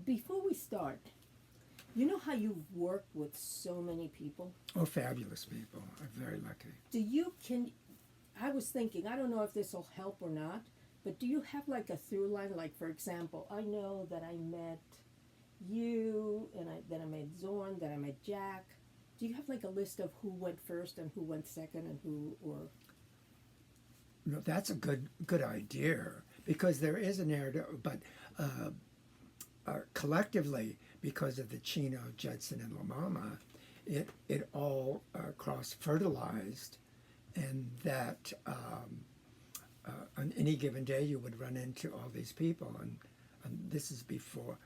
before we start, you know how you work with so many people? Oh, fabulous people. I'm very lucky. Do you can I was thinking, I don't know if this will help or not, but do you have like a through line? Like, for example, I know that I met you, and then I met Zorn, then I met Jack. Do you have like a list of who went first and who went second and who, or No, that's a good idea because there is a narrative, but uh, collectively, because of the Chino, Judson, and La Mama, it all cross fertilized, and that on any given day you would run into all these people, and this is before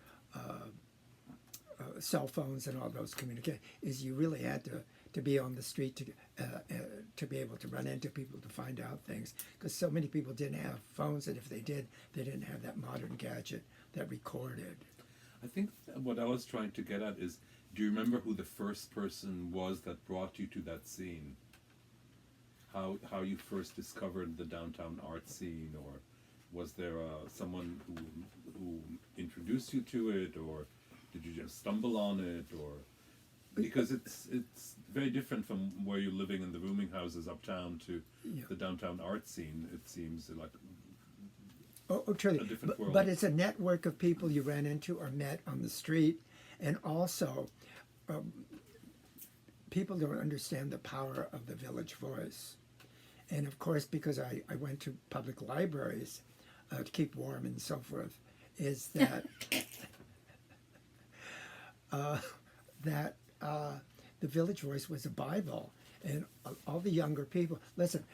cell phones and all those communicate. Is you really had to be on the street to be able to run into people to find out things, because so many people didn't have phones, and if they did, they didn't have that modern gadget that recorded. I think what I was trying to get at is, do you remember who the first person was that brought you to that scene? How you first discovered the downtown art scene, or was there someone who introduced you to it, or did you just stumble on it, or because it's very different from where you're living in the rooming houses uptown to Yeah. the downtown art scene. It seems like Oh, truly. a different world. But it's a network of people you ran into or met on the street, and also people don't understand the power of the village voice. And of course, because I went to public libraries to keep warm and so forth, is that that the village voice was a Bible, and all the younger people. Listen,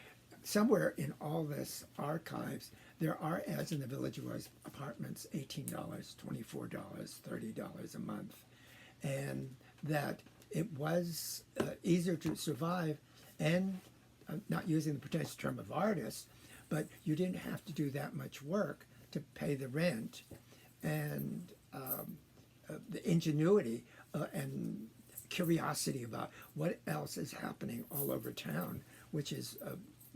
somewhere in all this archives, there are ads in the village voice apartments, $18, $24, $30 a month, and that it was easier to survive, and not using the pretentious term of artist, but you didn't have to do that much work to pay the rent, and the ingenuity and curiosity about what else is happening all over town, which is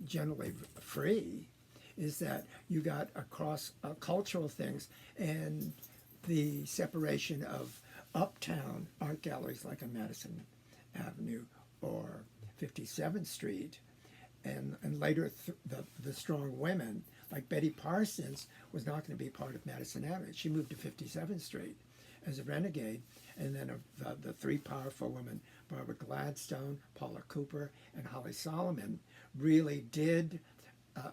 generally free, is that you got across cultural things, and the separation of uptown art galleries like on Madison Avenue or 57th Street, and later the strong women like Betty Parsons was not going to be part of Madison Avenue. She moved to 57th Street as a renegade, and then the three powerful women, Barbara Gladstone, Paula Cooper, and Holly Solomon, really did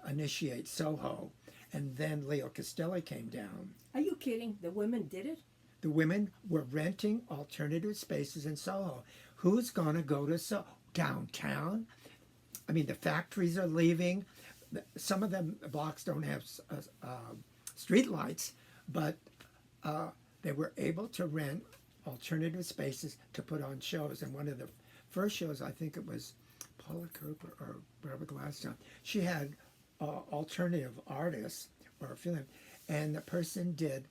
initiate Soho, and then Leo Castelli came down. are you kidding? The women did it? The women were renting alternative spaces in Soho. Who's going to go to downtown? I mean, the factories are leaving. Some of them blocks don't have street lights, but they were able to rent alternative spaces to put on shows. And one of the first shows, I think it was Paula Cooper or Barbara Gladstone, she had alternative artists or film, and the person did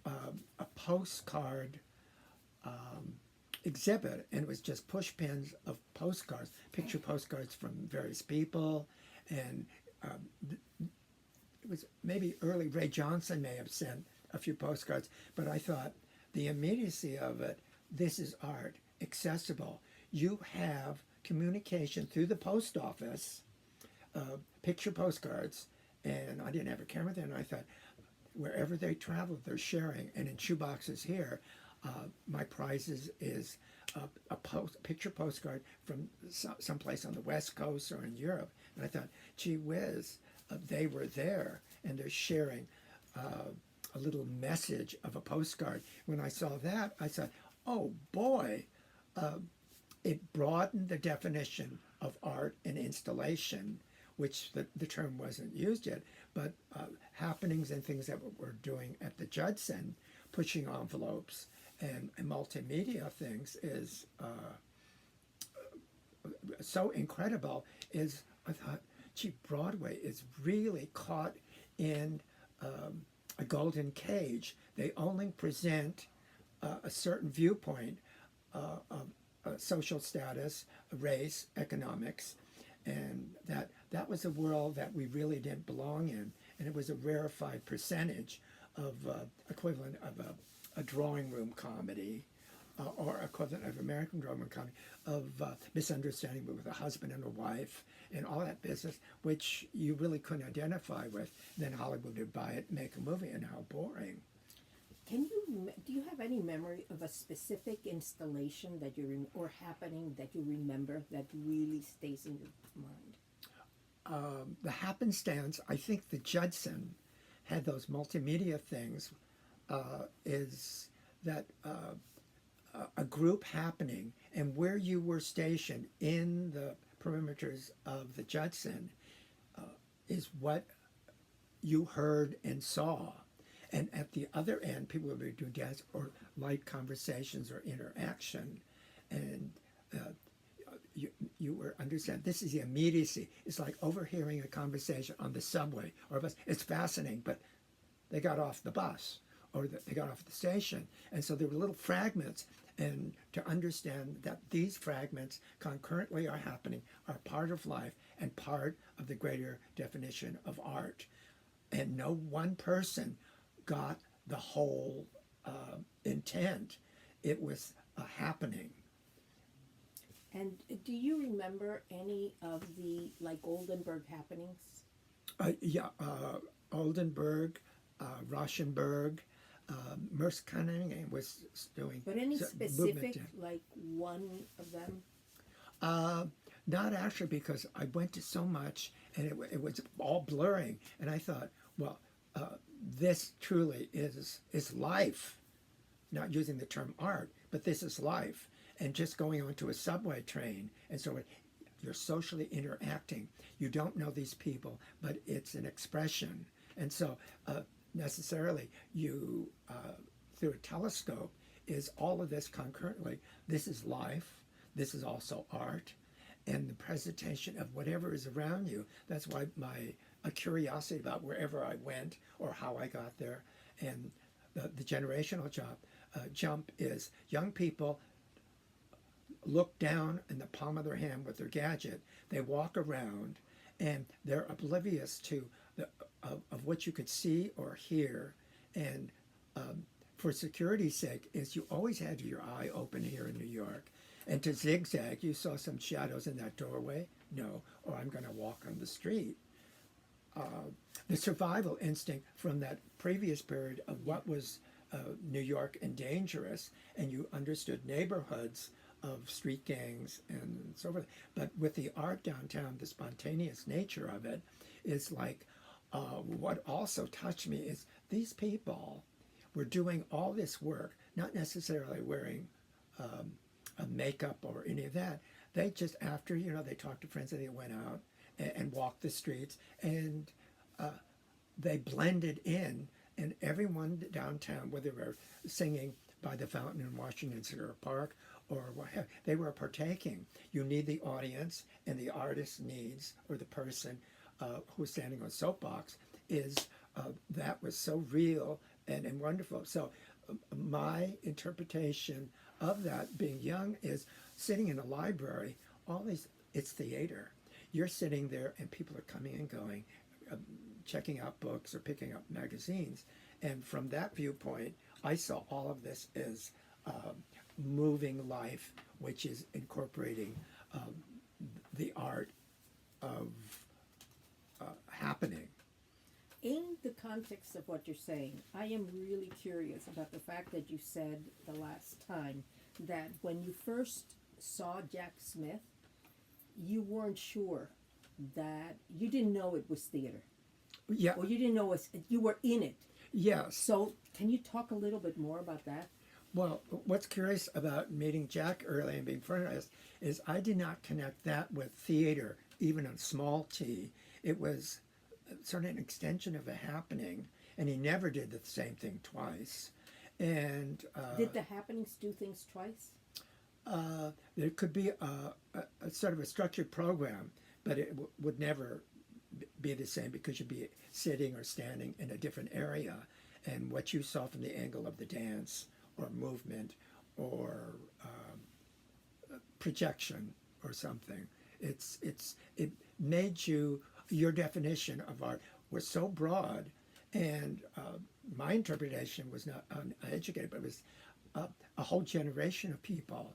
a postcard exhibit, and it was just push pins of postcards, picture postcards from various people, and it was maybe early Ray Johnson may have sent a few postcards, but I thought the immediacy of it, this is art, accessible. You have communication through the post office, picture postcards, and I didn't have a camera then, and I thought, wherever they traveled, they're sharing. And in shoeboxes here, my prizes is a picture postcard from someplace on the West Coast or in Europe. And I thought, gee whiz, they were there, and they're sharing a little message of a postcard. When I saw that, I thought, oh boy, it broadened the definition of art and installation, which the term wasn't used yet, but happenings and things that we're doing at the Judson, pushing envelopes and multimedia things is so incredible. Is I thought, gee, Broadway is really caught in a golden cage. They only present a certain viewpoint of social status, race, economics, and that was a world that we really didn't belong in, and it was a rarefied percentage of equivalent of a drawing room comedy, or equivalent of American drawing room comedy, of misunderstanding with a husband and a wife and all that business, which you really couldn't identify with. Then Hollywood would buy it, make a movie, and how boring. Do you have any memory of a specific installation that or happening that you remember that really stays in your mind? The happenstance, I think the Judson had those multimedia things, is that a group happening, and where you were stationed in the perimeters of the Judson is what you heard and saw. And at the other end, people would be doing dance or light conversations or interaction. And you were understand, this is the immediacy. It's like overhearing a conversation on the subway or bus. It's fascinating, but they got off the bus or they got off the station. And so there were little fragments. And to understand that these fragments concurrently are happening, are part of life and part of the greater definition of art. And no one person got the whole intent. It was a happening. And do you remember any of the like Oldenburg happenings? Oldenburg, Rauschenberg, Merce Cunningham was doing. But any specific, movement. like one of them? Not actually, because I went to so much and it was all blurring. And I thought, well, this truly is life. Not using the term art, but this is life. And just going onto a subway train, and so you're socially interacting. You don't know these people, but it's an expression. And so necessarily you, through a telescope, is all of this concurrently. This is life. This is also art. And the presentation of whatever is around you. That's why a curiosity about wherever I went or how I got there. And the generational jump is young people look down in the palm of their hand with their gadget. They walk around and they're oblivious to of what you could see or hear. And for security's sake, is you always had your eye open here in New York. And to zigzag, you saw some shadows in that doorway? No. Or I'm going to walk on the street. The survival instinct from that previous period of what was New York and dangerous, and you understood neighborhoods of street gangs and so forth. But with the art downtown, the spontaneous nature of it is like, what also touched me is these people were doing all this work, not necessarily wearing a makeup or any of that. They just, after, they talked to friends and they went out and walked the streets, and they blended in, and everyone downtown, whether they were singing by the fountain in Washington Square Park or what have, they were partaking. You need the audience, and the artist needs, or the person who's standing on soapbox is, that was so real and wonderful. So my interpretation of that, being young, is sitting in a library, it's theater. You're sitting there and people are coming and going, checking out books or picking up magazines. And from that viewpoint, I saw all of this as moving life, which is incorporating the art of happening. In the context of what you're saying, I am really curious about the fact that you said the last time that when you first saw Jack Smith, you weren't sure that you didn't know it was theater. Yeah. Or you didn't know you were in it. Yes. So can you talk a little bit more about that? Well, what's curious about meeting Jack early and being friendly is I did not connect that with theater, even a small t. It was sort of an extension of a happening, and he never did the same thing twice. And did the happenings do things twice? There could be a sort of a structured program, but it would never be the same because you'd be sitting or standing in a different area, and what you saw from the angle of the dance or movement or projection or something, it made your definition of art was so broad, And my interpretation was not uneducated, but it was a whole generation of people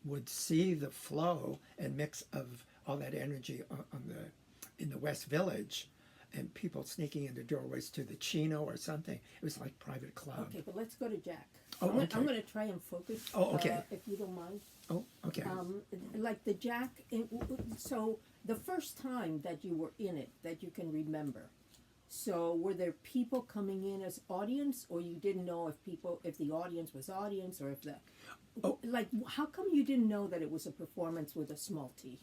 would see the flow and mix of all that energy in the West Village, and people sneaking into doorways to the Chino or something. It was like private club. Okay, but let's go to Jack. Oh, I'm okay. going to try and focus. Oh, okay. If you don't mind. Oh, okay. Like the Jack. So the first time that you were in it, that you can remember. So were there people coming in as audience, or you didn't know if the audience was audience, or if the, like, how come you didn't know that it was a performance with a small T?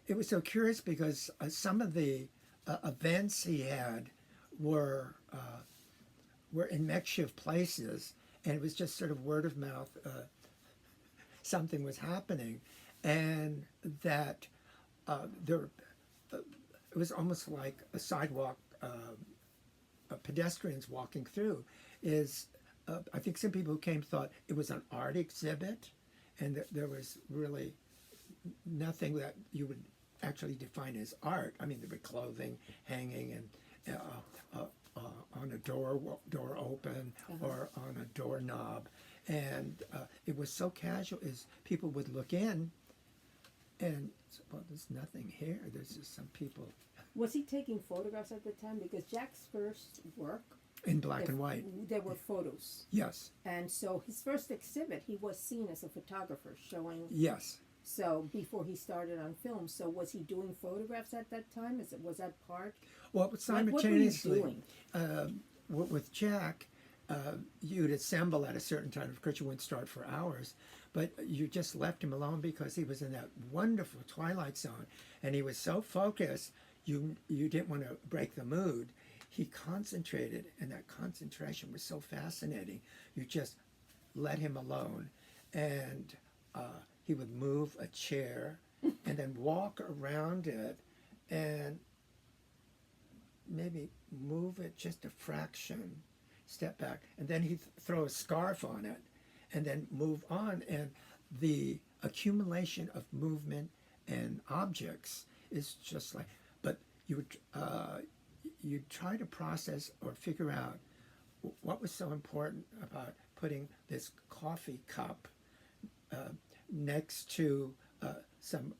It was so curious because some of the events he had were in makeshift places, and it was just sort of word of mouth. Something was happening, and that there. It was almost like a sidewalk, pedestrians walking through. I think some people who came thought it was an art exhibit, and that there was really nothing that you would actually define as art. I mean, there were clothing hanging and on a door open or on a doorknob, and it was so casual as people would look in. And well, there's nothing here. There's just some people. Was he taking photographs at the time? Because Jack's first work, In black and white. there were photos. Yes. And so his first exhibit, he was seen as a photographer showing. Yes. So before he started on film, so was he doing photographs at that time? Was that part? Well, simultaneously, what were you doing? With Jack, you'd assemble at a certain time. Of course, you wouldn't start for hours, but you just left him alone because he was in that wonderful twilight zone, and he was so focused. You didn't want to break the mood. He concentrated, and that concentration was so fascinating. You just let him alone, and he would move a chair and then walk around it and maybe move it just a fraction, step back, and then he'd throw a scarf on it and then move on. And the accumulation of movement and objects is just like, but you try to process or figure out what was so important about putting this coffee cup next to some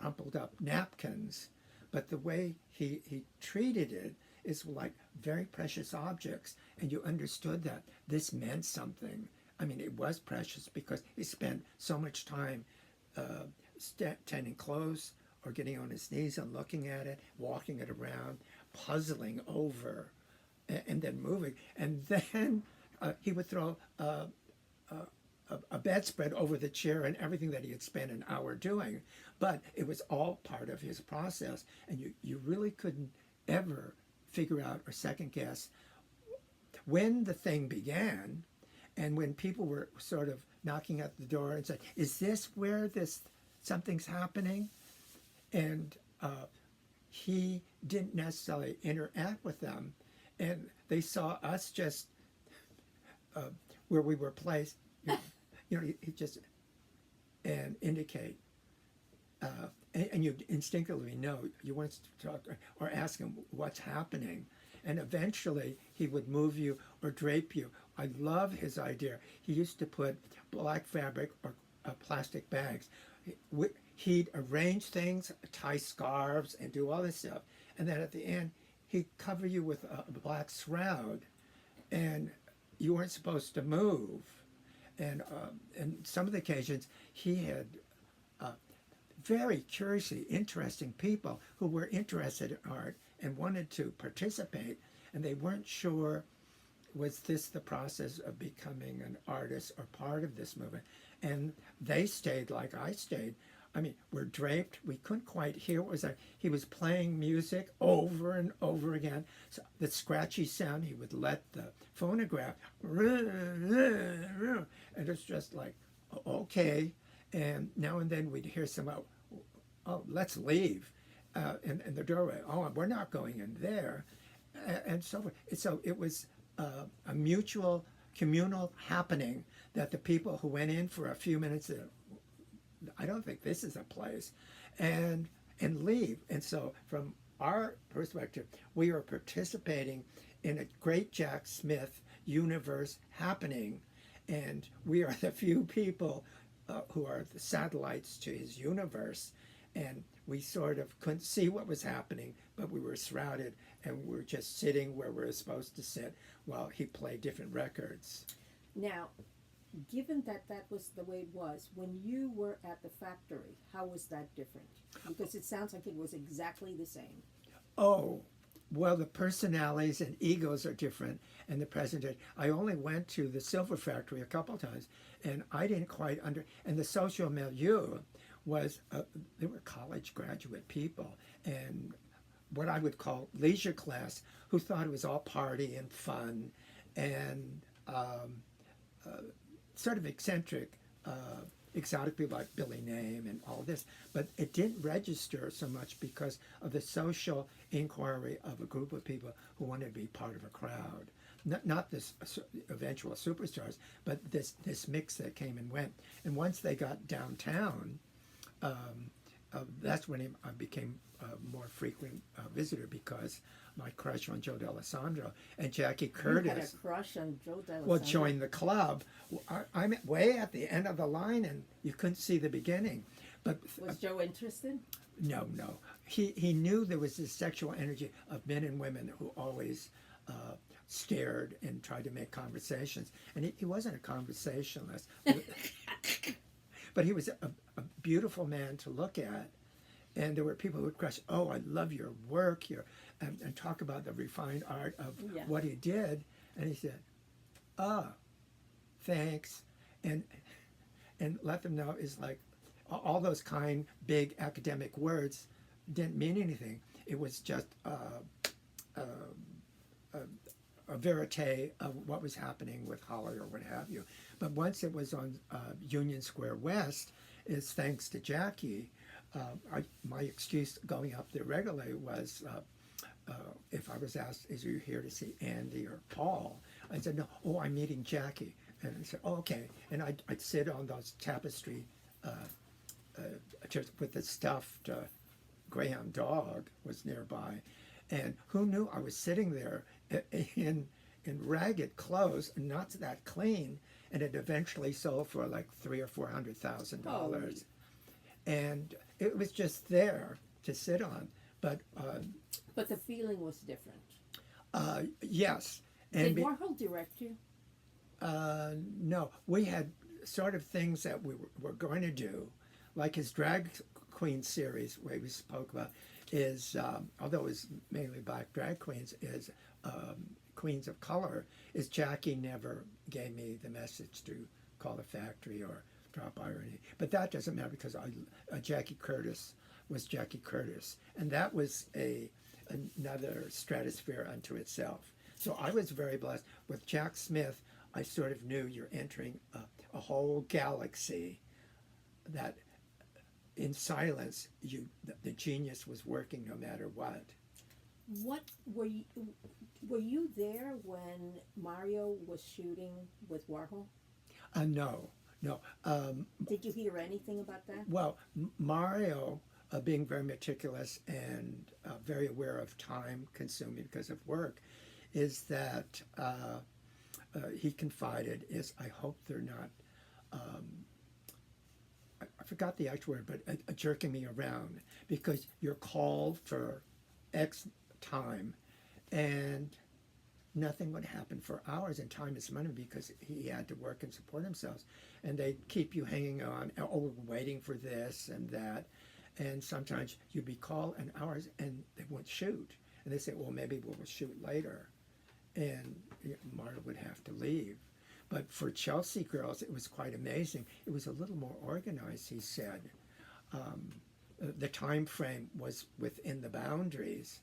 crumpled up napkins, but the way he treated it is like very precious objects, and you understood that this meant something. I mean, it was precious because he spent so much time standing close or getting on his knees and looking at it, walking it around, puzzling over, and then moving. And then he would throw a bedspread over the chair and everything that he had spent an hour doing. But it was all part of his process, and you really couldn't ever figure out or second guess when the thing began. And when people were sort of knocking at the door and said, "Is this where something's happening?" And he didn't necessarily interact with them, and they saw us just where we were placed. He just and indicate, and you instinctively know you want to talk or ask him what's happening, and eventually he would move you or drape you. I love his idea. He used to put black fabric or plastic bags. He'd arrange things, tie scarves, and do all this stuff. And then at the end, he'd cover you with a black shroud, and you weren't supposed to move. And some of the occasions, he had very curiously interesting people who were interested in art and wanted to participate, and they weren't sure, was this the process of becoming an artist or part of this movement? And they stayed like I stayed. I mean, we're draped. We couldn't quite hear what was that. He was playing music over and over again. So the scratchy sound, he would let the phonograph, and it's just like, okay. And now and then we'd hear some, oh, let's leave. In the doorway, oh, we're not going in there. And so forth. So it was a mutual communal happening that the people who went in for a few minutes said, I don't think this is a place, and leave. And so from our perspective, we are participating in a great Jack Smith universe happening, and we are the few people who are the satellites to his universe, and we sort of couldn't see what was happening, but we were shrouded, and we were just sitting where we were supposed to sit while he played different records. Now, given that that was the way it was, when you were at the factory, how was that different? Because it sounds like it was exactly the same. Oh, well, the personalities and egos are different. And the president, I only went to the silver factory a couple times, and I didn't quite and the social milieu was, they were college graduate people, and what I would call leisure class, who thought it was all party and fun, and sort of eccentric, exotic people like Billy Name and all this, but it didn't register so much because of the social inquiry of a group of people who wanted to be part of a crowd. Not this eventual superstars, but this mix that came and went. And once they got downtown, that's when I became a more frequent visitor, because my crush on Joe D'Alessandro and Jackie Curtis. You had a crush on Joe D'Alessandro. Well, joined the club. I'm way at the end of the line, and you couldn't see the beginning. But Was Joe interested? no. He knew there was this sexual energy of men and women who always stared and tried to make conversations. And he wasn't a conversationalist. But he was a beautiful man to look at. And there were people who would crush, oh, I love your work, and talk about the refined art of what he did. And he said, thanks. And let them know is like, all those kind, big academic words didn't mean anything. It was just a verite of what was happening with Holly or what have you. But once it was on Union Square West, is thanks to Jackie. My excuse going up there regularly was if I was asked, is you here to see Andy or Paul? I said, no, oh, I'm meeting Jackie. And I said, oh, okay. And I'd sit on those tapestry just with the stuffed Graham dog was nearby. And who knew I was sitting there in ragged clothes, not that clean, and it eventually sold for like $300,000 or $400,000. And it was just there to sit on. But the feeling was different. yes. Did Warhol direct you? No, we had sort of things that we were going to do, like his drag queen series, where we spoke about, is, although it was mainly black drag queens, is Queens of Color, is Jackie never gave me the message to call the factory or drop by or anything. But that doesn't matter, because Jackie Curtis was Jackie Curtis. And that was another stratosphere unto itself. So I was very blessed. With Jack Smith, I sort of knew you're entering a whole galaxy that in silence, the genius was working no matter what. What were you there when Mario was shooting with Warhol? No. Did you hear anything about that? Well, Mario, being very meticulous and very aware of time consuming because of work, is that he confided is, I hope they're not, I forgot the actual word, but jerking me around, because you're called for X time and nothing would happen for hours, and time is money, because he had to work and support himself, and they keep you hanging on, oh, we're waiting for this and that, and sometimes you'd be called in hours and they wouldn't shoot, and they say, well, maybe we'll shoot later, and Marta would have to leave. But for Chelsea Girls, it was quite amazing. It was a little more organized, he said. The time frame was within the boundaries,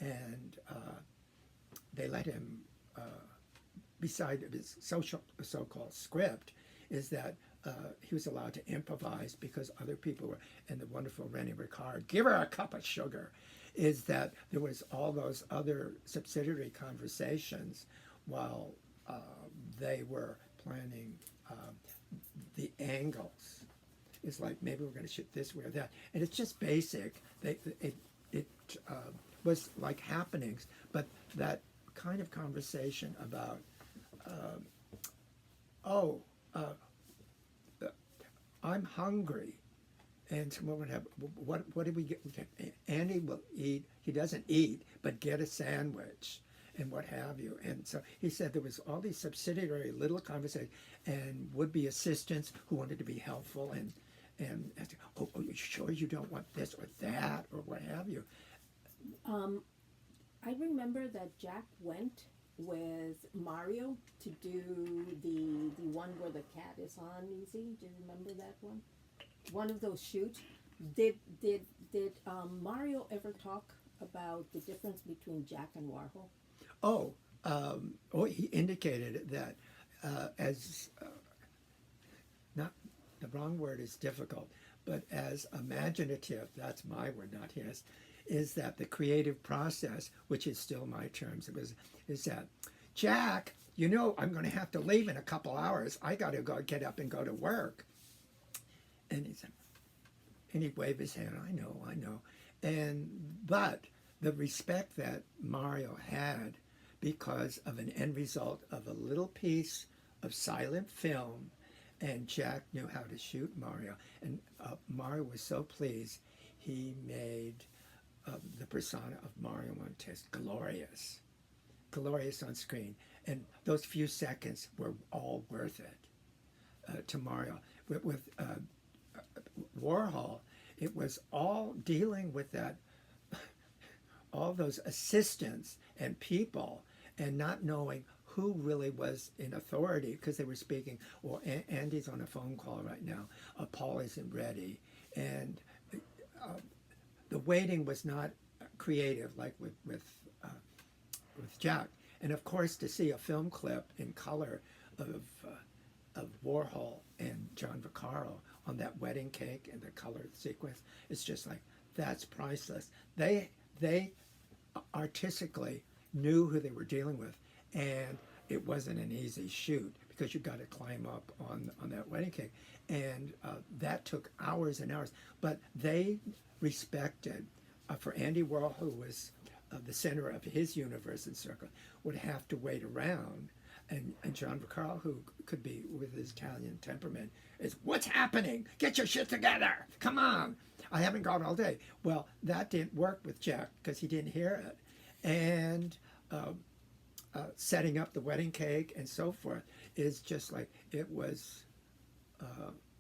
and they let him, beside his so-called script, is that he was allowed to improvise, because other people were, and the wonderful Rennie Ricard, give her a cup of sugar, is that there was all those other subsidiary conversations while they were planning the angles. It's like, maybe we're going to shoot this way or that, and it's just basic. It was like happenings, but that kind of conversation about, oh, I'm hungry. And someone would have, what did we get? Andy will eat, he doesn't eat, but get a sandwich and what have you. And so he said there was all these subsidiary little conversations and would-be assistants who wanted to be helpful and asked, oh, you sure you don't want this or that or what have you? I remember that Jack went with Mario to do the one where the cat is on easy. Do you remember that one? One of those shoots. Did Mario ever talk about the difference between Jack and Warhol? He indicated that as not the wrong word is difficult, but as imaginative, that's my word, not his, is that the creative process, which is still my terms, is that, Jack, you know, I'm going to have to leave in a couple hours. I got to go get up and go to work. And he said, and he'd wave his hand, I know. But the respect that Mario had because of an end result of a little piece of silent film, and Jack knew how to shoot Mario. And Mario was so pleased, he made the persona of Mario Montez glorious on screen. And those few seconds were all worth it to Mario. With Warhol, it was all dealing with that, all those assistants and people, and not knowing who really was in authority because they were speaking. Well, Andy's on a phone call right now. Paul isn't ready, and the waiting was not creative like with Jack. And of course, to see a film clip in color of Warhol and John Vaccaro on that wedding cake and the color sequence, it's just like, that's priceless. They artistically knew who they were dealing with, and it wasn't an easy shoot because you got to climb up on that wedding cake, and that took hours and hours. But they respected, for Andy Warhol, who was the center of his universe and circle, would have to wait around. And John Vaccaro, who could be with his Italian temperament, is, what's happening? Get your shit together. Come on. I haven't gone all day. Well, that didn't work with Jack because he didn't hear it. And setting up the wedding cake and so forth is just like, it was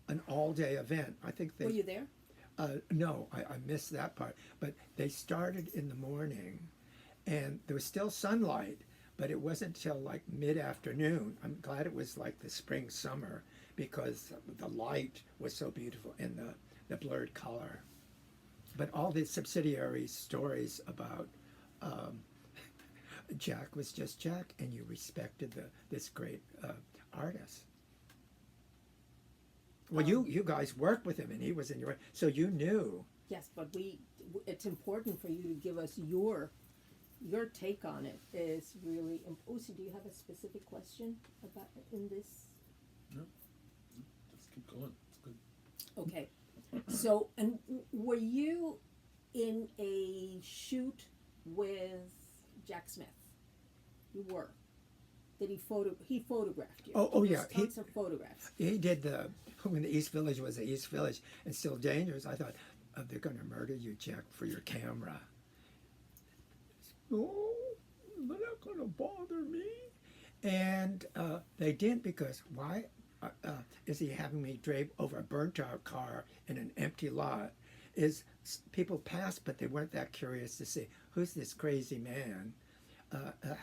an all-day event. I think they... Were you there? No, I missed that part. But they started in the morning, and there was still sunlight, but it wasn't till like mid-afternoon. I'm glad it was like the spring, summer, because the light was so beautiful and the blurred color. But all the subsidiary stories about Jack was just Jack, and you respected this great artist. Well, you guys worked with him, and he was in your, so you knew. Yes, but it's important for you to give us your take on it. Is really. Osi, do you have a specific question about in this? No, just keep going. It's good. Okay, so and were you in a shoot with Jack Smith? You were. Did he photographed you? Oh yeah, tons of photographs. He did when the East Village was the East Village and still dangerous. I thought, they're going to murder you, Jack, for your camera. No, they're not going to bother me. And they didn't, because why is he having me drape over a burnt out car in an empty lot? Is people passed, but they weren't that curious to see who's this crazy man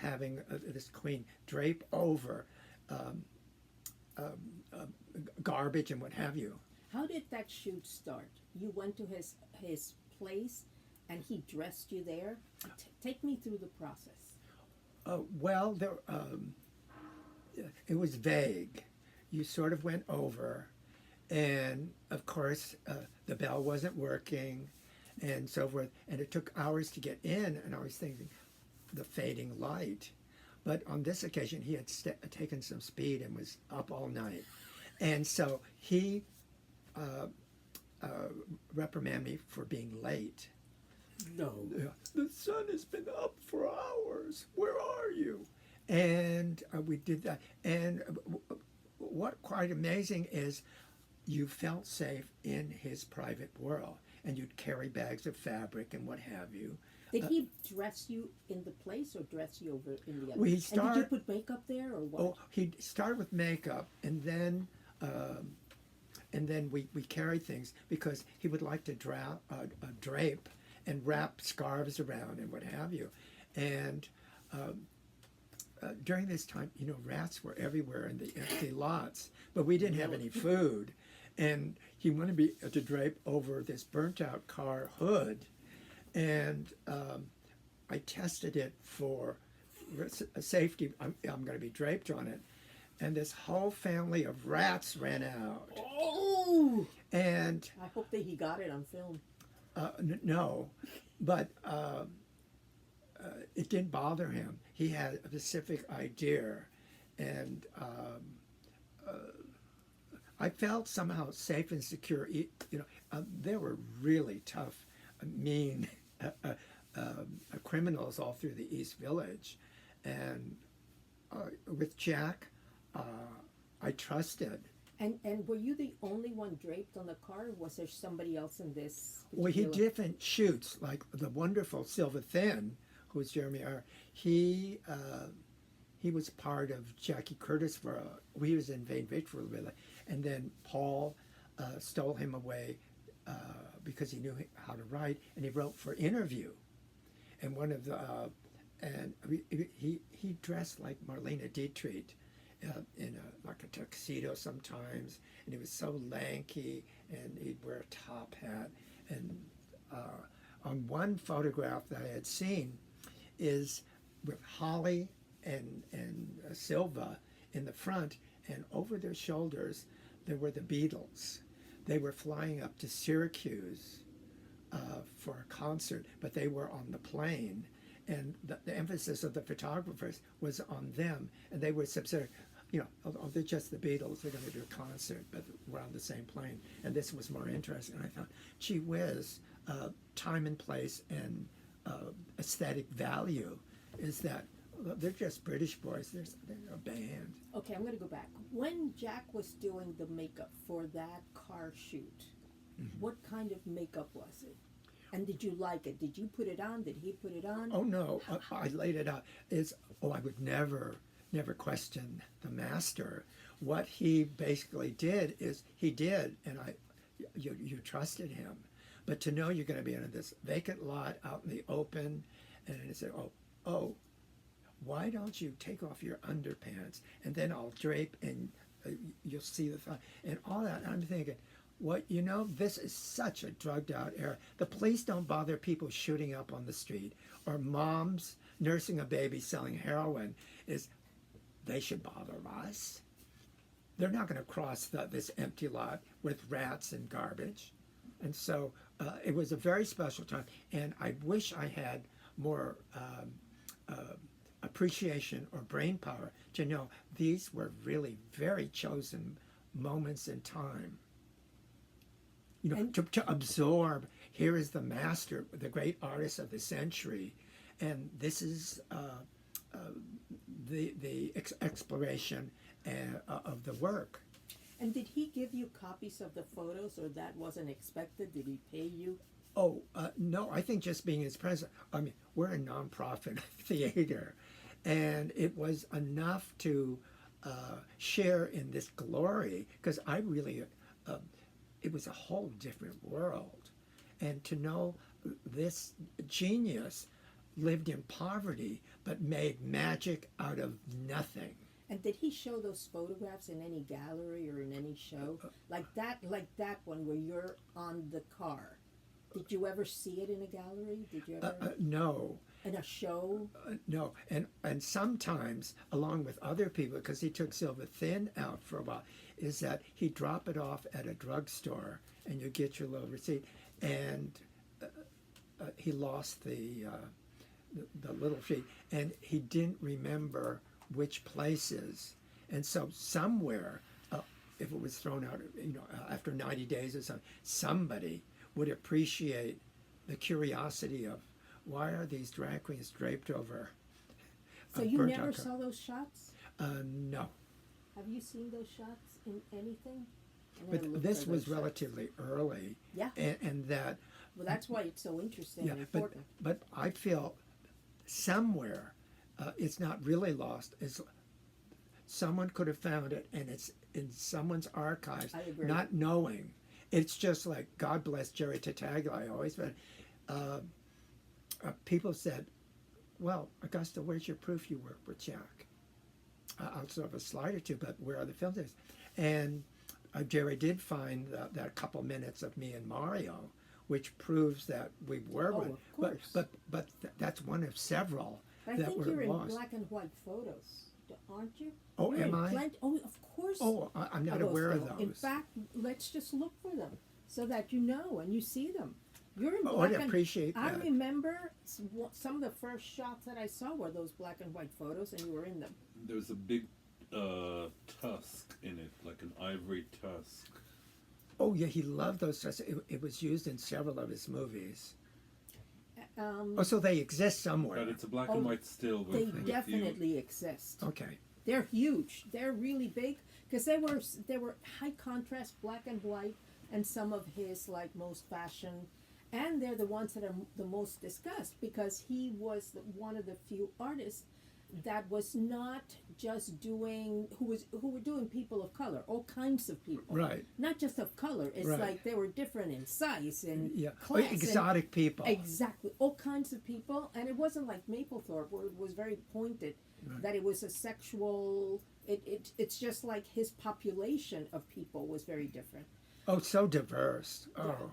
having this queen drape over garbage and what have you. How did that shoot start? You went to his place, and he dressed you there. Take me through the process. Well, it was vague. You sort of went over, and of course the bell wasn't working, and so forth. And it took hours to get in, and I was thinking, the fading light. But on this occasion, he had taken some speed and was up all night. And so he reprimanded me for being late. No. Yeah, the sun has been up for hours. Where are you? And we did that. And what quite amazing is you felt safe in his private world, and you'd carry bags of fabric and what have you. Did he dress you in the place or dress you over in the other? We And did start. you put makeup there or what? Oh, he started with makeup, and then we carried things because he would like to drape and wrap scarves around and what have you. And during this time, rats were everywhere in the empty lots, but we didn't have any food. And he wanted me to drape over this burnt out car hood. And I tested it for safety. I'm going to be draped on it. And this whole family of rats ran out. Oh! And I hope that he got it on film. no, but it didn't bother him. He had a specific idea, and I felt somehow safe and secure. There were really tough, mean criminals all through the East Village, and with Jack, I trusted. And were you the only one draped on the car, or was there somebody else in this? Well, he particular- different shoots, like the wonderful Silva Thin, who's Jeremy R. He was part of Jackie Curtis he was in Vain Victory, really, and then Paul stole him away because he knew how to write, and he wrote for Interview, and one of the and he dressed like Marlene Dietrich. In like a tuxedo sometimes, and he was so lanky, and he'd wear a top hat. And on one photograph that I had seen is with Holly and Silva in the front, and over their shoulders there were the Beatles. They were flying up to Syracuse for a concert, but they were on the plane, and the emphasis of the photographers was on them, and they were subsidiary. They're just the Beatles. They're going to do a concert, but we're on the same plane. And this was more interesting. And I thought, gee whiz, time and place and aesthetic value is that they're just British boys. They're a band. Okay, I'm going to go back. When Jack was doing the makeup for that car shoot, what kind of makeup was it? And did you like it? Did you put it on? Did he put it on? Oh no, I laid it out. I would never question the master. What he basically did is he did, and you trusted him. But to know you're going to be in this vacant lot out in the open, and he said, oh, why don't you take off your underpants, and then I'll drape, and you'll see the thigh, and all that. And I'm thinking, this is such a drugged out era. The police don't bother people shooting up on the street, or moms nursing a baby selling heroin. They should bother us. They're not going to cross this empty lot with rats and garbage. And so it was a very special time. And I wish I had more appreciation or brain power to know these were really very chosen moments in time. To absorb, here is the master, the great artist of the century. And this is the exploration of the work. And did he give you copies of the photos, or that wasn't expected? Did he pay you? Oh, no, I think just being his president, we're a nonprofit theater, and it was enough to share in this glory, because I really, it was a whole different world. And to know this genius lived in poverty but made magic out of nothing. And did he show those photographs in any gallery or in any show? Like that one where you're on the car. Did you ever see it in a gallery? Did you ever? No. In a show? No. And sometimes, along with other people, because he took Silva Thin out for a while, is that he'd drop it off at a drugstore and you get your little receipt. And he lost the little sheet, and he didn't remember which places, and so somewhere, if it was thrown out, after 90 days or something, somebody would appreciate the curiosity of why are these drag queens draped over So a you burnt never out saw those shots? No, Have you seen those shots in anything? I'm gonna but look this for was those shots. relatively early, Yeah. and that Well, that's why it's so interesting yeah, and important. but I feel somewhere it's not really lost. It's someone could have found it, and it's in someone's archives, I agree. not knowing. It's just like God bless Jerry Tartaglia. I always said, people said, "Well, Augusta, where's your proof you worked with Jack?" I'll sort of a slide or two, but where are the film days? And Jerry did find that couple minutes of me and Mario, which proves that we were Oh, one. of course. But that's one of several But I that think were you're in lost. black and white photos, aren't you? Oh, You're am in I? Oh, of course. Oh, I'm not aware of Agosto. those. In fact, let's just look for them so that you know and you see them. You're in Oh, black I'd and appreciate I that. remember some of the first shots that I saw were those black and white photos, and you were in them. There's a big tusk in it, like an ivory tusk. Oh yeah, he loved those. It was used in several of his movies. Oh, so they exist somewhere. But it's a black Oh, and white still with, They with definitely exist. Okay. They're huge. They're really big because they were high contrast black and white, and some of his like most fashion, and they're the ones that are the most discussed because he was one of the few artists that was not just doing who were doing people of color, all kinds of people, Right. not just of color. It's Right. like they were different in size and Yeah. class and- Exotic people. Exactly, all kinds of people, and it wasn't like Mapplethorpe where it was very pointed Right. that it was a sexual. It's just like his population of people was very different. Oh, so diverse. Oh.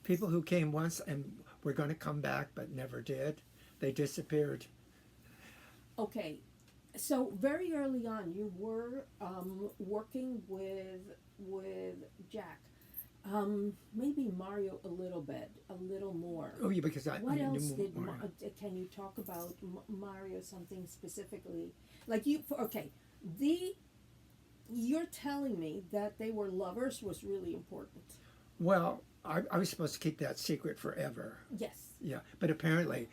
People who came once and were going to come back but never did. They disappeared. Okay, so very early on, you were working with Jack, maybe Mario a little more. Oh, yeah, because I What knew else more. did can you talk about Mario something specifically? Like you're telling me that they were lovers was really important. Well, I was supposed to keep that secret forever. Yes. Yeah, but apparently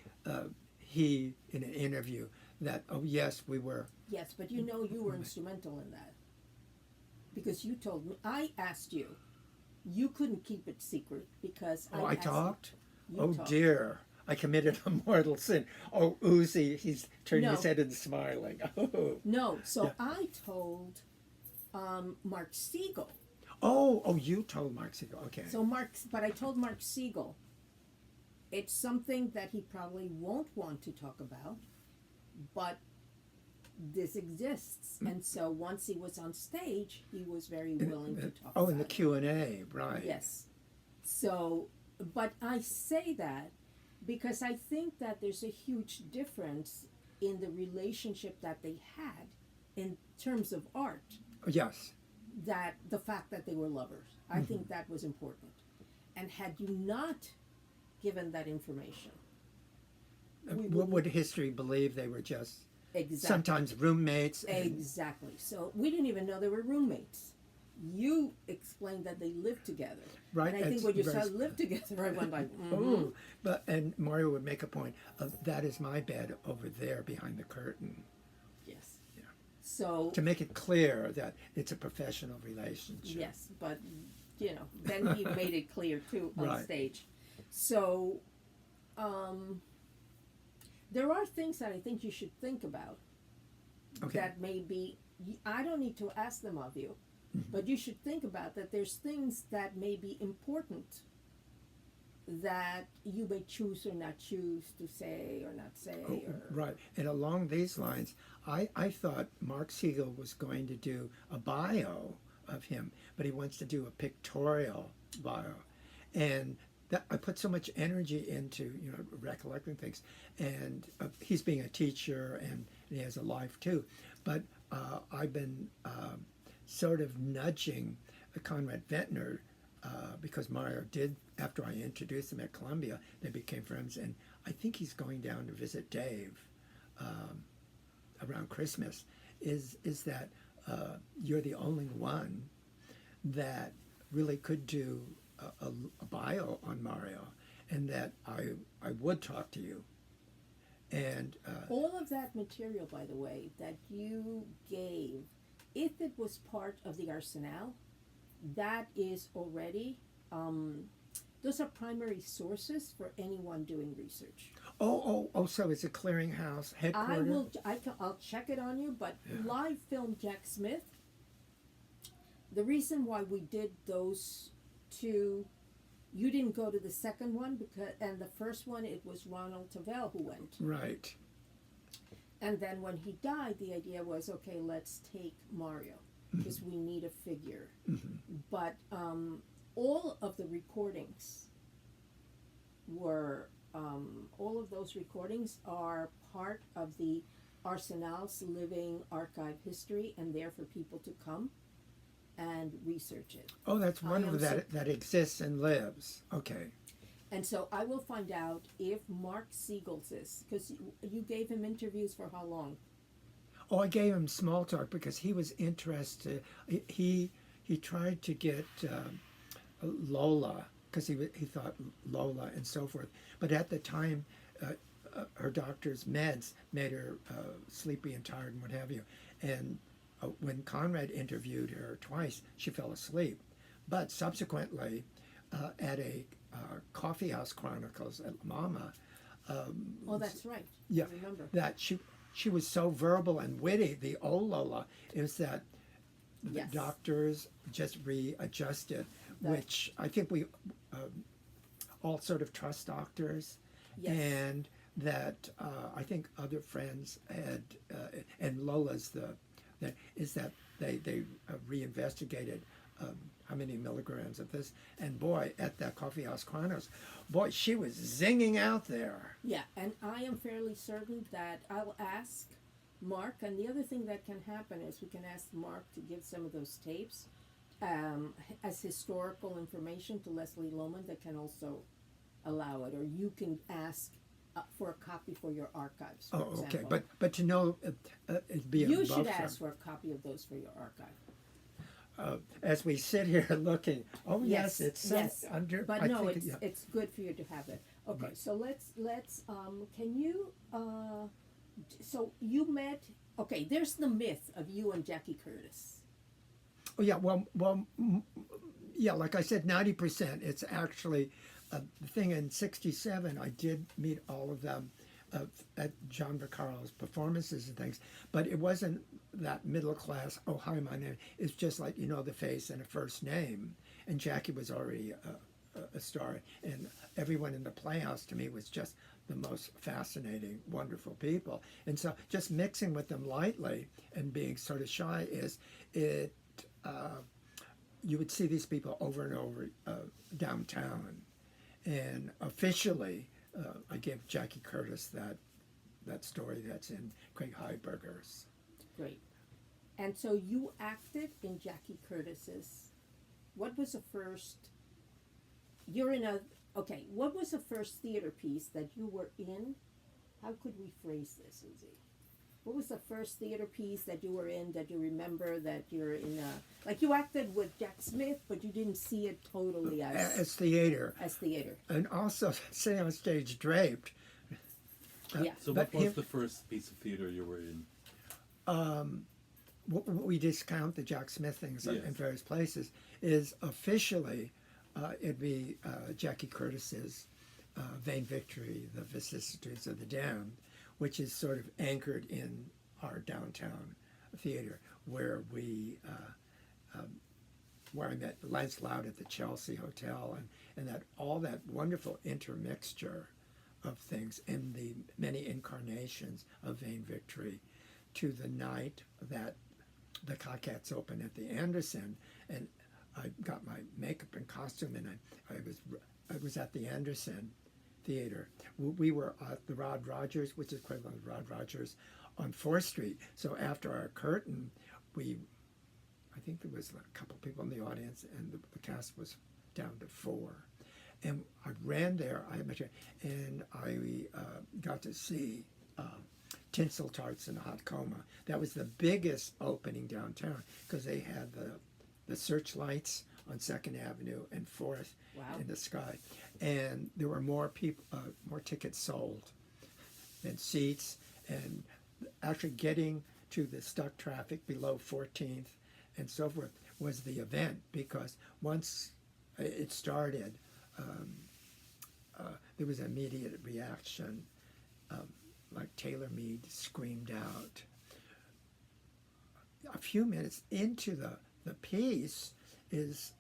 he, in an interview, that, oh, yes, we were. Yes, but you know you were instrumental in that. Because you told me, I asked you, you couldn't keep it secret because Oh, I asked you- talked? you Oh, talked. dear. I committed a mortal sin. Oh, Uzi, he's turning his No. head and smiling. Oh, No, so Yeah. I told Mark Siegel. oh, you told Mark Siegel. Okay. But I told Mark Siegel, it's something that he probably won't want to talk about, but this exists. And so once he was on stage, he was very willing to talk Oh, about in the it. Q&A, right. Yes. So, but I say that because I think that there's a huge difference in the relationship that they had in terms of art, Yes. that the fact that they were lovers. I think that was important. And had you not given that information, we What wouldn't- would history believe? They were just exactly. sometimes roommates. And, Exactly. So we didn't even know they were roommates. You explained that they lived together. Right, And I think that's when you very said live together, I went like, oh, and Mario would make a point of that is my bed over there behind the curtain, yes. Yeah. So to make it clear that it's a professional relationship. yes, but then he made it clear too on Right. stage. So there are things that I think you should think about Okay. that maybe I don't need to ask them of you, but you should think about that there's things that may be important that you may choose or not choose to say or not say. Oh, or, right. And along these lines, I thought Mark Siegel was going to do a bio of him, but he wants to do a pictorial bio. And that I put so much energy into, recollecting things. And he's being a teacher and he has a life too. But I've been sort of nudging Conrad Ventnor because Mario did, after I introduced him at Columbia, they became friends. And I think he's going down to visit Dave around Christmas, is that you're the only one that really could do a bio on Mario, and that I would talk to you. And All of that material, by the way, that you gave, if it was part of the arsenal, that is already, those are primary sources for anyone doing research. so it's a clearinghouse headquarters. I'll check it on you, but Yeah. live film Jack Smith, the reason why we did those two, you didn't go to the second one and the first one it was Ronald Tavel who went. Right. And then when he died, the idea was, okay, let's take Mario because we need a figure. But all of the recordings were, all of those recordings are part of the Arsenal's living archive history, and there for people to come and research it. Oh, that's wonderful am that that exists and lives. Okay. And so I will find out if Mark Siegel's is, because you gave him interviews for how long? Oh, I gave him small talk because he was interested. He tried to get Lola because he thought Lola and so forth. But at the time, her doctor's meds made her sleepy and tired and what have you. And when Conrad interviewed her twice, she fell asleep. But subsequently, at a Coffee House Chronicles at Mama. Oh, that's right. Yeah, I remember. that she was so verbal and witty. The old Lola is that the Yes. doctors just readjusted, That- which I think we all sort of trust doctors, Yes. and that I think other friends had, and Lola's that they reinvestigated. How many milligrams of this? And boy, at that Coffee House Chronicles, boy, she was zinging out there. Yeah, and I am fairly certain that I'll ask Mark, and the other thing that can happen is we can ask Mark to give some of those tapes as historical information to Leslie Lohman that can also allow it, or you can ask for a copy for your archives, for Oh, okay, example. but to know it'd be a You should buffer. ask for a copy of those for your archive. As we sit here looking, oh yes, it's some yes. under. But I no, think it's it's good for you to have it. Okay, Right. so let's can you so you met, okay, there's the myth of you and Jackie Curtis. Oh yeah, yeah. Like I said, 90%. It's actually the thing. In '67, I did meet all of them at John Vaccaro's performances and things, but it wasn't that middle class. Oh, hi, my name. It's just like the face and a first name. And Jackie was already a star, and everyone in the Playhouse to me was just the most fascinating, wonderful people. And so, just mixing with them lightly and being sort of shy is it. You would see these people over and over downtown, and officially, I gave Jackie Curtis that story that's in Craig Heiberger's. Great. And so you acted in Jackie Curtis's, what was the first, what was the first theater piece that you were in? How could we phrase this, Susie? What was the first theater piece that you were in that you remember that you're in like you acted with Jack Smith, but you didn't see it totally As theater, as theater. and also sitting on stage draped. Yeah. So But what was him- the first piece of theater you were in? We discount the Jack Smith things Yes. in various places. Is officially it'd be Jackie Curtis's Vain Victory, The Vicissitudes of the Damned, which is sort of anchored in our downtown theater, where where I met Lance Loud at the Chelsea Hotel, and that all that wonderful intermixture of things and the many incarnations of Vain Victory, to the night that the Coquettes opened at the Anderson, and I got my makeup and costume, and I was at the Anderson Theater. We were at the Rod Rogers, which is equivalent of Rod Rogers, on 4th Street. So after our curtain, I think there was a couple people in the audience, and the cast was down to 4. And I ran there, and I got to see Tinsel Tarts in a Hot Coma. That was the biggest opening downtown because they had the searchlights on Second Avenue and Fourth Wow. in the sky, and there were more people, more tickets sold than seats, and actually getting to the stuck traffic below 14th and so forth was the event, because once it started, there was immediate reaction. Like Taylor Mead screamed out. A few minutes into the piece is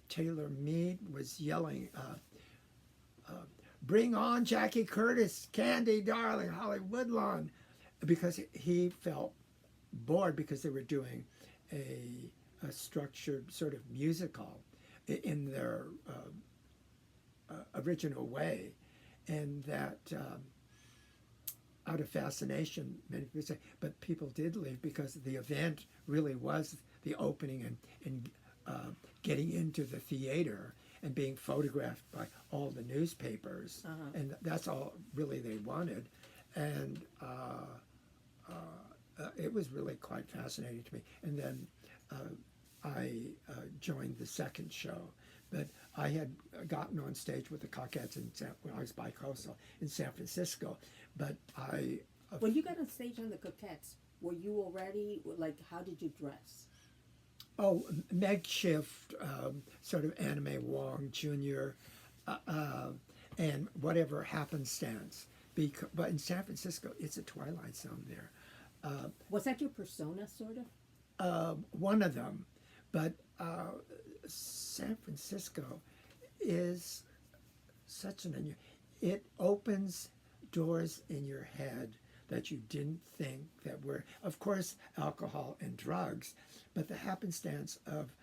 Taylor Mead was yelling, "Bring on Jackie Curtis, Candy, darling, Holly Woodlawn," because he felt bored because they were doing a structured sort of musical in their original way, and that out of fascination, many people say, but people did leave because the event really was the opening and getting into the theater and being photographed by all the newspapers, and that's all really they wanted, and it was really quite fascinating to me. And then I joined the second show, but I had gotten on stage with the Cockettes when I was bicoastal in San Francisco, but When you got on stage on the Coquettes, were you already, like, how did you dress? Makeshift, sort of Anime Wong Jr., and whatever happenstance. But in San Francisco, it's a Twilight Zone there. Was that your persona, sort of? One of them, but San Francisco is such an unusual. It opens doors in your head that you didn't think that were, of course, alcohol and drugs, but the happenstance of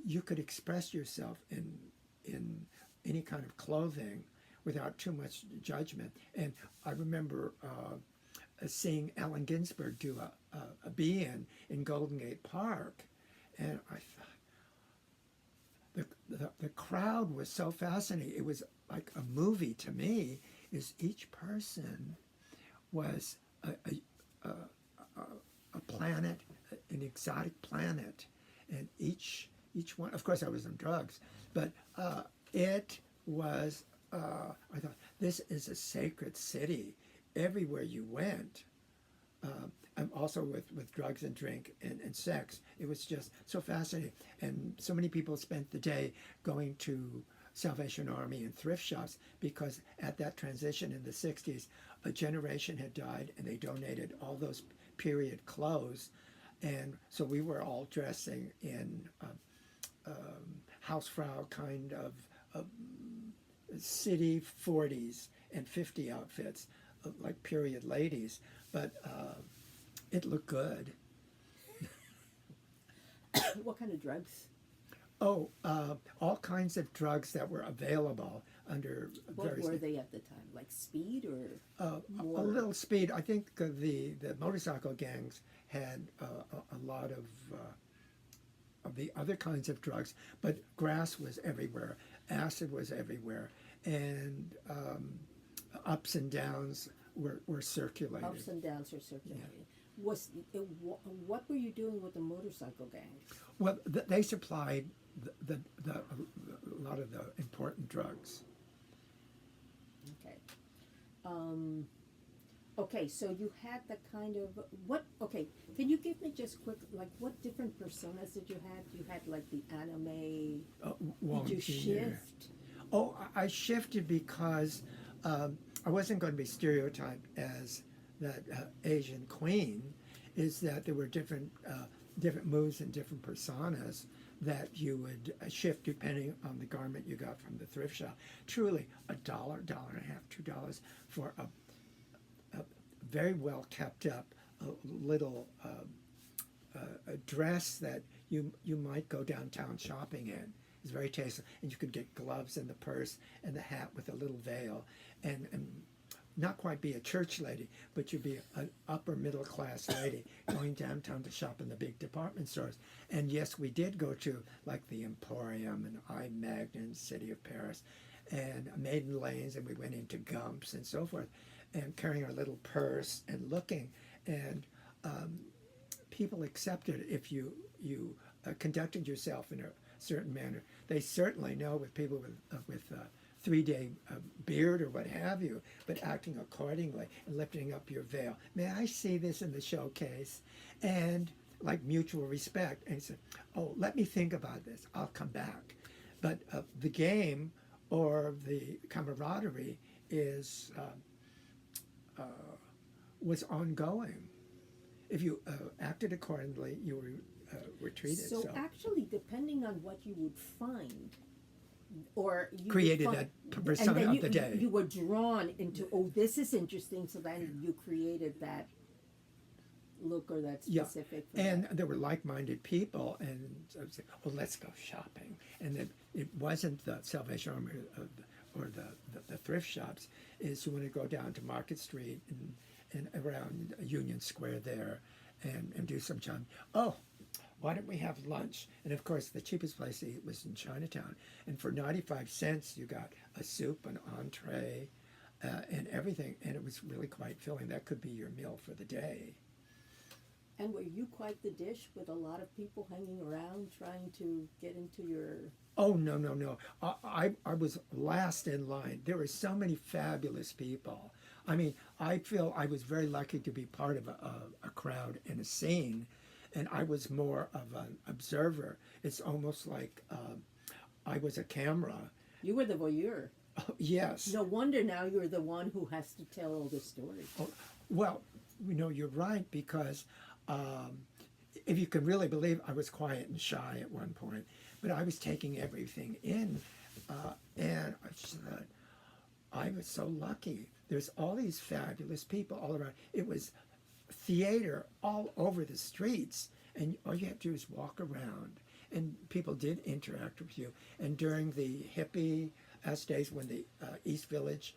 you could express yourself in any kind of clothing without too much judgment. And I remember seeing Allen Ginsberg do a be-in in Golden Gate Park, and I thought the crowd was so fascinating. It was like a movie to me. Is each person was a planet, an exotic planet, and each one. Of course, I was on drugs, but it was. I thought, this is a sacred city. Everywhere you went, and also with drugs and drink and sex, it was just so fascinating. And so many people spent the day going to Salvation Army and thrift shops, because at that transition in the 60s, a generation had died and they donated all those period clothes. And so we were all dressing in Hausfrau kind of city 40s and 50 outfits, like period ladies, but it looked good. What kind of drugs? All kinds of drugs that were available under What various. were they at the time? Like speed or more? A little speed. I think the motorcycle gangs had a lot of the other kinds of drugs, but grass was everywhere, acid was everywhere, and ups and downs were circulated. Ups and downs are circulating. Yeah. What were you doing with the motorcycle gangs? Well, they supplied a lot of the important drugs. Okay. Okay, so you had the kind of okay, can you give me just quick, like, what different personas did you have? You had like the anime, Wong did you Jr. shift? I shifted because I wasn't going to be stereotyped as that Asian queen. Is that there were different moves and different personas that you would shift depending on the garment you got from the thrift shop. Truly, $1, $1.50, $2 for a very well kept up little a dress that you might go downtown shopping in. It's very tasteful, and you could get gloves and the purse and the hat with a little veil, and not quite be a church lady, but you'd be an upper middle class lady going downtown to shop in the big department stores. And yes, we did go to like the Emporium and I. Magnin, City of Paris, and Maiden Lanes, and we went into Gumps and so forth, and carrying our little purse and looking, and people accepted if you conducted yourself in a certain manner. They certainly know with people with 3-day beard or what have you, but acting accordingly and lifting up your veil. May I see this in the showcase? And like mutual respect. And he said, oh, let me think about this. I'll come back. But the game or the camaraderie is was ongoing. If you acted accordingly, you were treated. So actually, depending on what you would find, or you created would that and persona then of the day. you were drawn into, oh, this is interesting. So then you created that look or that Yeah. specific. for And that. there were like-minded people, and I would say, "Oh, let's go shopping." And then it wasn't the Salvation Army or the thrift shops. Is you want to go down to Market Street and around Union Square there, and do some shopping. Oh, why don't we have lunch? And of course, the cheapest place to eat was in Chinatown. And for 95 cents, you got a soup, an entree, and everything. And it was really quite filling. That could be your meal for the day. And were you quite the dish with a lot of people hanging around trying to get into your? Oh, no, no, no. I was last in line. There were so many fabulous people. I mean, I feel I was very lucky to be part of a crowd and a scene, and I was more of an observer. It's almost like I was a camera. You were the voyeur. Oh, yes. No wonder now you're the one who has to tell all the stories. Oh, well, you're right, because if you can really believe, I was quiet and shy at one point, but I was taking everything in, and I just thought, I was so lucky. There's all these fabulous people all around. It was theater all over the streets, and all you have to do is walk around, and people did interact with you. And during the hippie days, when the East Village,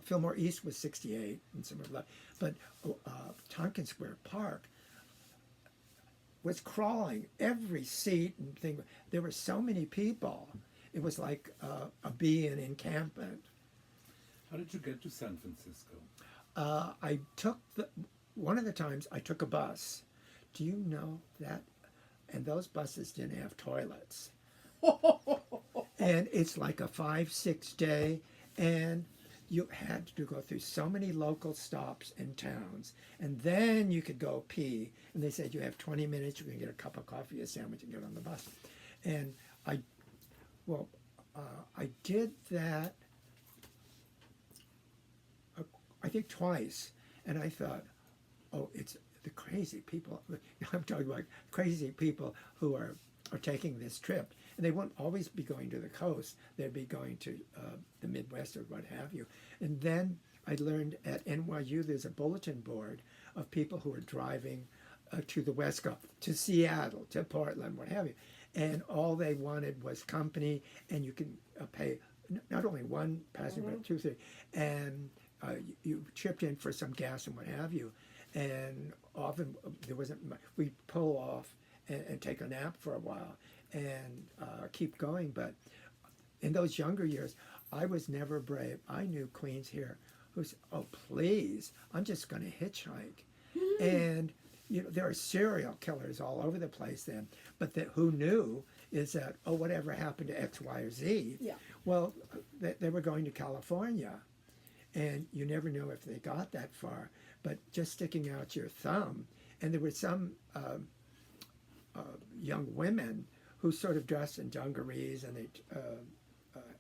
Fillmore East was 68 and some of that, but Tompkins Square Park was crawling, every seat and thing. There were so many people. It was like a bee in encampment. How did you get to San Francisco? I took one of the times I took a bus. Do you know that? And those buses didn't have toilets. And it's like a 5-6 day, and you had to go through so many local stops and towns, and then you could go pee. And they said you have 20 minutes, you can get a cup of coffee, a sandwich, and get on the bus. And I did that, I think twice, and I thought, oh, it's the crazy people. I'm talking about crazy people who are taking this trip. And they won't always be going to the coast. They'd be going to the Midwest or what have you. And then I learned at NYU there's a bulletin board of people who are driving to the West Coast, to Seattle, to Portland, what have you. And all they wanted was company, and you can pay not only one passenger, but 2, 3. And you chipped in for some gas and what have you. And often there wasn't much. We'd pull off and take a nap for a while and keep going. But in those younger years, I was never brave. I knew Queens here who said, oh, please, I'm just going to hitchhike. And there are serial killers all over the place then. But who knew is that, oh, whatever happened to X, Y, or Z? Yeah. Well, they were going to California. And you never know if they got that far. But just sticking out your thumb. And there were some young women who sort of dressed in dungarees, and they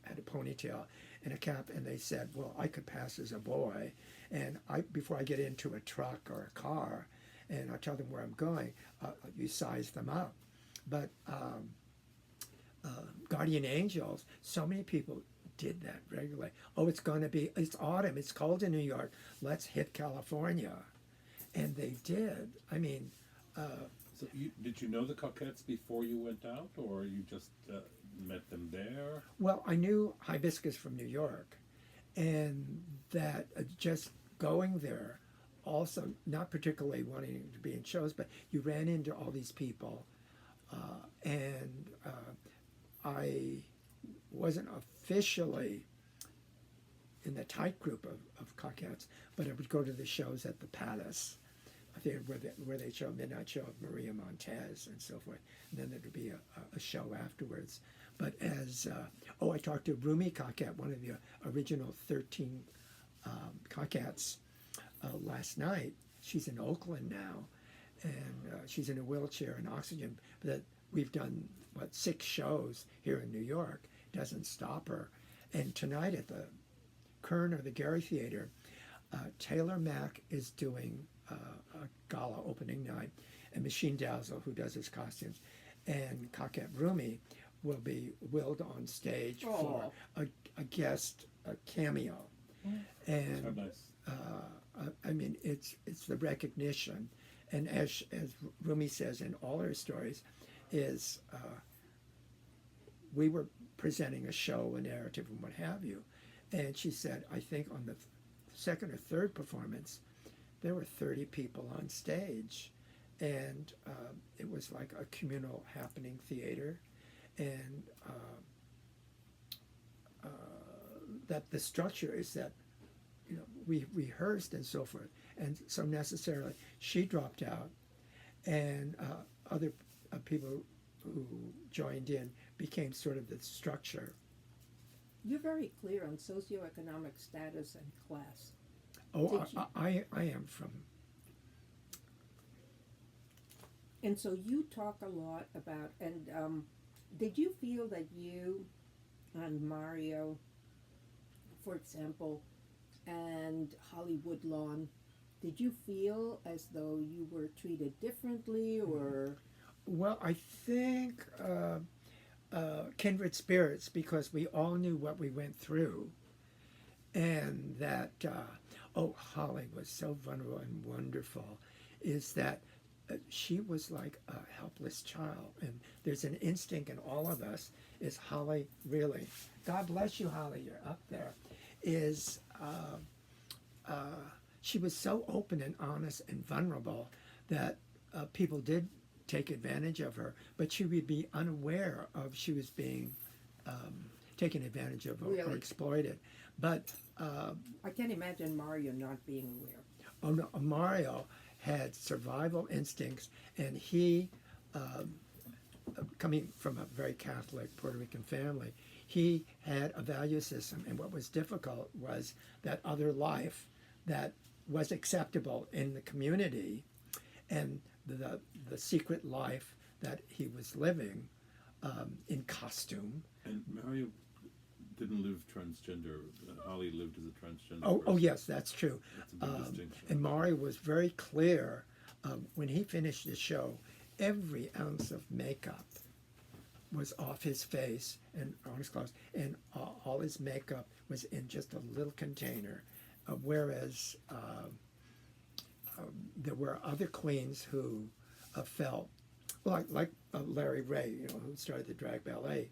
had a ponytail and a cap, and they said, well, I could pass as a boy, and before I get into a truck or a car, and I tell them where I'm going, you size them up. But guardian angels, so many people did that regularly. Oh, it's autumn, it's cold in New York, let's hit California. And they did. I mean, So did you know the Coquettes before you went out, or you just met them there? well, I knew Hibiscus from New York, and that just going there, also not particularly wanting to be in shows, but you ran into all these people, and I wasn't officially in the tight group of Coquettes, but I would go to the shows at the Palace, theater where they show a midnight show of Maria Montez and so forth. And then there'd be a show afterwards. But as I talked to Rumi Kakat, one of the original 13 Kakats, last night. She's in Oakland now, and she's in a wheelchair and oxygen. But we've done 6 shows here in New York. Doesn't stop her. And tonight at the Kern or the Gary Theater, Taylor Mack is doing a gala opening night, and Machine Dazzle, who does his costumes, and Kakat Rumi will be willed on stage for a guest cameo. And So nice. I mean, it's the recognition, and as Rumi says in all her stories, is we were presenting a show, a narrative, and what have you, and she said, I think on the second or third performance, there were 30 people on stage, and it was like a communal happening theater, and that the structure is that we rehearsed and so forth, and so necessarily she dropped out, and other people who joined in became sort of the structure. You're very clear on socioeconomic status and class. Oh, I am from. And so you talk a lot about, and did you feel that you and Mario, for example, and Hollywood Lawn, did you feel as though you were treated differently, or? Well, I think kindred spirits, because we all knew what we went through, and that Holly was so vulnerable and wonderful, is that she was like a helpless child, and there's an instinct in all of us, is Holly really, God bless you, Holly, you're up there, is she was so open and honest and vulnerable that people did take advantage of her, but she would be unaware of she was being taken advantage of or Really? exploited. But I can't imagine Mario not being aware. oh no, Mario had survival instincts, and he, coming from a very Catholic Puerto Rican family, he had a value system, and what was difficult was that other life that was acceptable in the community, and the secret life that he was living in costume. And Mario didn't live transgender. Holly lived as a transgender. Oh person. yes, that's true. That's a big distinction. And Mario was very clear when he finished the show. Every ounce of makeup was off his face and on his clothes, and all his makeup was in just a little container. Whereas there were other queens who felt like Larry Ray, who started the drag ballet,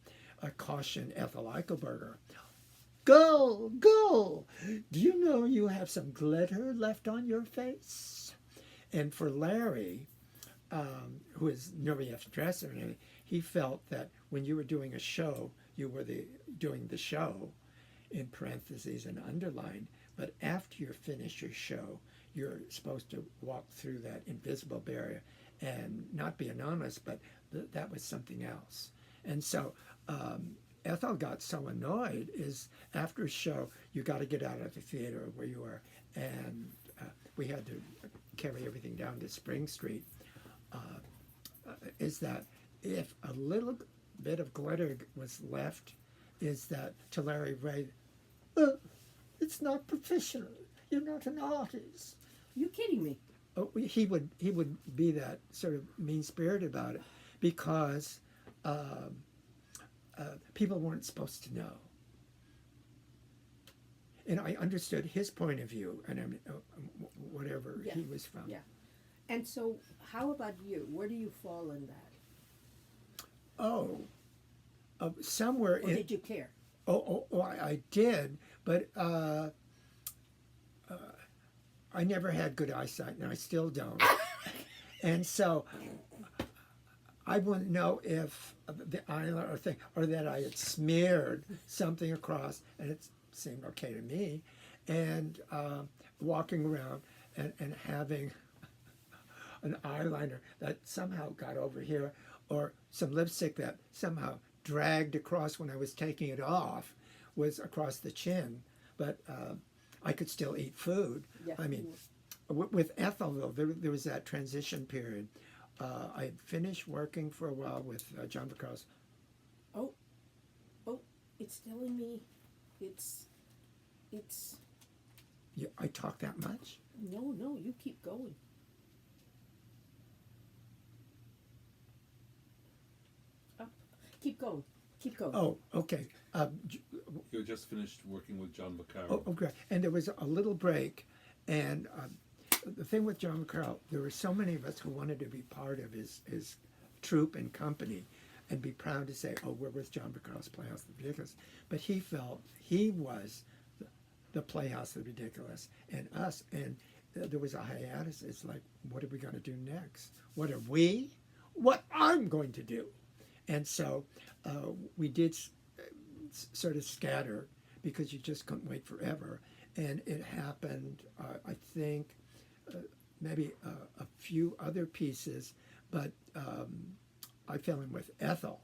cautioned Ethel Eichelberger, "Go, go! Do you know you have some glitter left on your face?" And for Larry, who is nobody has to dress or anything, he felt that when you were doing a show, you were doing the show, in parentheses and underlined. But after you finish your show, you're supposed to walk through that invisible barrier and not be anonymous, but that was something else. And so Ethel got so annoyed is after a show, you got to get out of the theater where you were. And we had to carry everything down to Spring Street. Is that if a little bit of glitter was left, is that to Larry Ray, it's not professional. You're not an artist. You kidding me? Oh, he would be that sort of mean spirited about it because people weren't supposed to know. And I understood his point of view, and whatever Yeah. he was from. Yeah. And so, how about you? Where do you fall in that? Oh, somewhere Or did you care? I did, but I never had good eyesight, and I still don't. And so I wouldn't know if the eyeliner thing, or that I had smeared something across, and it seemed okay to me. And walking around and having an eyeliner that somehow got over here, or some lipstick that somehow dragged across when I was taking it off, was across the chin. But I could still eat food. Yeah, I mean, with Ethel, though, there was that transition period. I had finished working for a while with John Vaccaro. Oh, oh, it's telling me it's, I talk that much? no, no, you keep going. Up, keep going, keep going. Oh, okay. You just finished working with John Vaccaro. Oh, great. And there was a little break. And the thing with John Vaccaro, there were so many of us who wanted to be part of his troupe and company and be proud to say, oh, we're with John Vaccaro's Playhouse of the Ridiculous. But he felt he was the Playhouse of the Ridiculous and us. And there was a hiatus. It's like, what are we going to do next? What are we? What I'm going to do? And so we did sort of scatter because you just couldn't wait forever. And it happened, I think, maybe a few other pieces, but I fell in with Ethel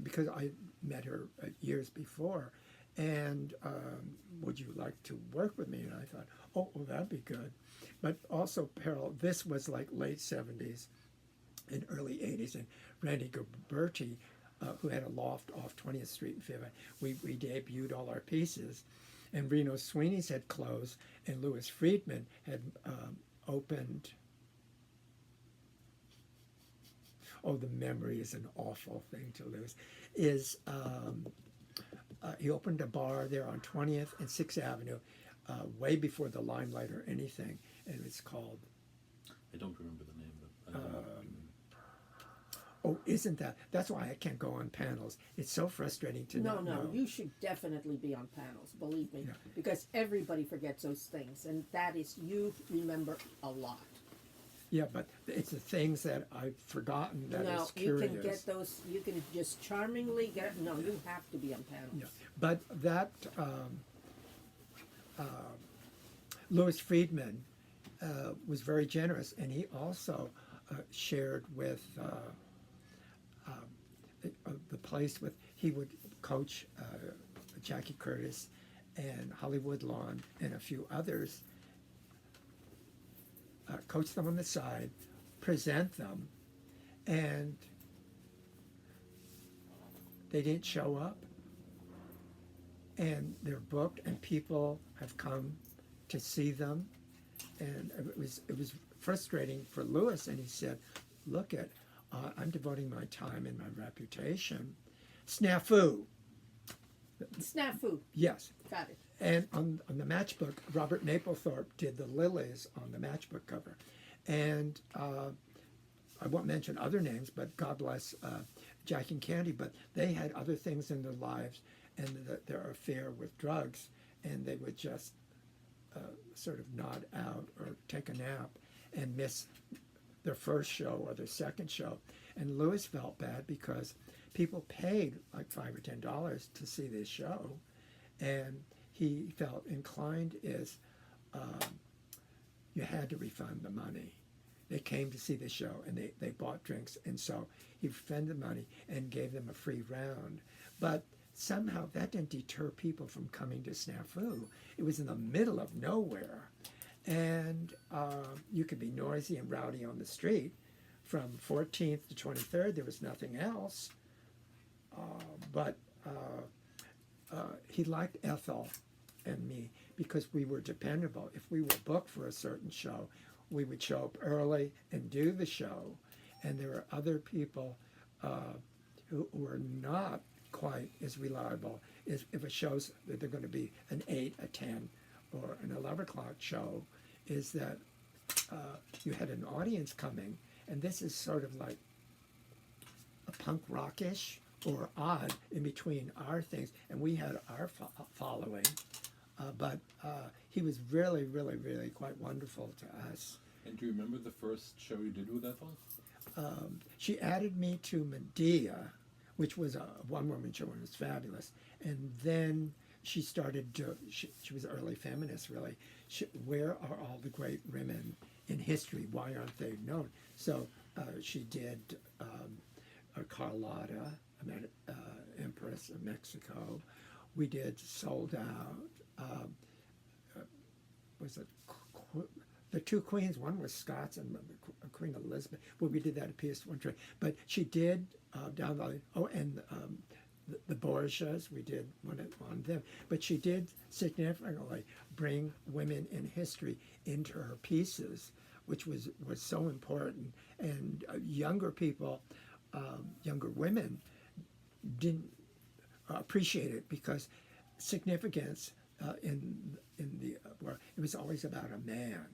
because I met her years before. And would you like to work with me? And I thought, oh, well, that'd be good. But also, Peril, this was like late 70s and early 80s. And Randy Gabberti, who had a loft off 20th Street in Fairbanks, we debuted all our pieces. And Reno Sweeney's had closed, and Louis Friedman had opened. Oh, the memory is an awful thing to lose. He opened a bar there on 20th and 6th Avenue, way before the Limelight or anything, and it's called. I don't remember the name, but I don't know what you mean. Oh, isn't that? That's why I can't go on panels. It's so frustrating to No, not no, know. you should definitely be on panels, believe me, Yeah. because everybody forgets those things, and that is, you remember a lot. Yeah, but it's the things that I've forgotten that No, is you curious. can get those, you can just charmingly get, no, you have to be on panels. Yeah, but that Louis Friedman was very generous, and he also shared with the place with. He would coach Jackie Curtis and Hollywood Lawn and a few others. Coach them on the side, present them, and they didn't show up. And they're booked, and people have come to see them, and it was frustrating for Louis. And he said, "Look at, I'm devoting my time and my reputation. Snafu, Snafu, yes." got it. And on the matchbook, Robert Mapplethorpe did the lilies on the matchbook cover. And I won't mention other names, but God bless Jack and Candy, but they had other things in their lives and their affair with drugs, and they would just sort of nod out or take a nap and miss their first show or their second show. And Louis felt bad because people paid like $5 or $10 to see this show, and he felt inclined is you had to refund the money. They came to see the show and they bought drinks, and so he refunded the money and gave them a free round. But somehow that didn't deter people from coming to Snafu. It was in the middle of nowhere, and you could be noisy and rowdy on the street. From 14th to 23rd, there was nothing else. But he liked Ethel and me because we were dependable. If we were booked for a certain show, we would show up early and do the show. And there are other people who are not quite as reliable as if a show's that they're going to be an 8, a 10, or an 11 o'clock show, is that you had an audience coming, and this is sort of like a punk rockish or odd in between our things, and we had our following, but he was really, really, really quite wonderful to us. And do you remember the first show you did with Ethel? She added me to Medea, which was a one-woman show and it was fabulous, and then she started to, she was early feminist really. Where are all the great women in history. Why aren't they known? So she did Carlotta, Empress of Mexico. We did Sold Out. Was it the two queens? One was Scots and Queen Elizabeth. Well, we did that at PS1 but she did down the line. Oh, and the Borgias, we did one on them. But she did significantly bring women in history into her pieces, which was so important. And younger people, younger women, didn't appreciate it because significance in the well, it was always about a man,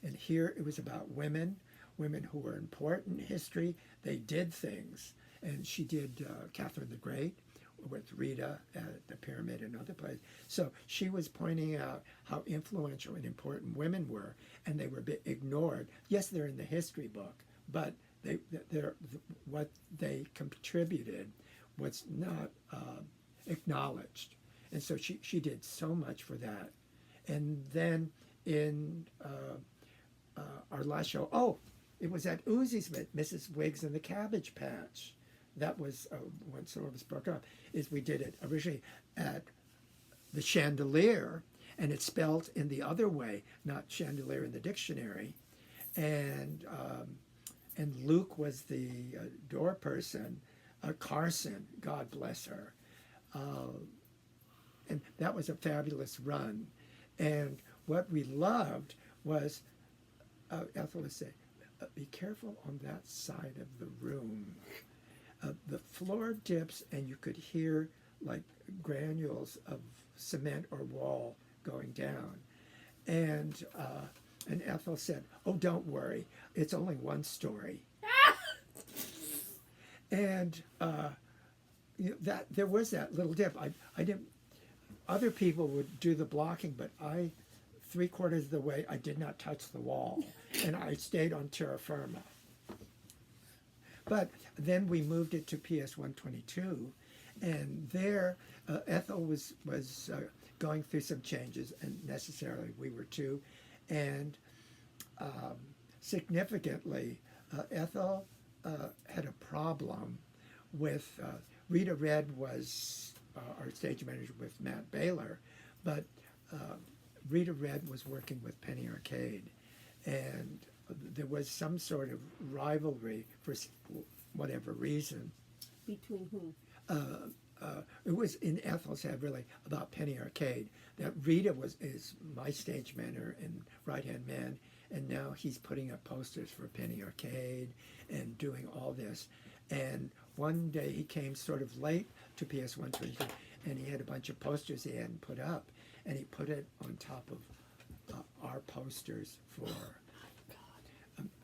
and here it was about women who were important in history. They did things, and she did Catherine the Great with Rita at the Pyramid and other places. So she was pointing out how influential and important women were, and they were a bit ignored. Yes, they're in the history book, but they're what they contributed was not acknowledged. And so she did so much for that. And then in our last show, it was at Uzi's with Mrs. Wiggs and the Cabbage Patch. That was when some of us broke up, is we did it originally at the Chandelier, and it's spelled in the other way, not chandelier in the dictionary. And Luke was the door person, Carson, God bless her. And that was a fabulous run. And what we loved was, Ethel would say, be careful on that side of the room. The floor dips and you could hear like granules of cement or wall going down. And Ethel said, oh, don't worry, it's only one story. And that there was that little dip. I didn't. Other people would do the blocking, but I, 3/4 of the way, I did not touch the wall, and I stayed on terra firma. But then we moved it to PS 122, and there Ethel was going through some changes, and necessarily we were too, and significantly, Ethel had a problem with Rita Red was our stage manager with Matt Baylor, but Rita Red was working with Penny Arcade, and there was some sort of rivalry for whatever reason. Between whom? It was in Ethel's head really about Penny Arcade. That Rita is my stage manager and right-hand man, and now he's putting up posters for Penny Arcade and doing all this. And one day he came sort of late to PS 122, and he had a bunch of posters he hadn't put up, and he put it on top of our posters for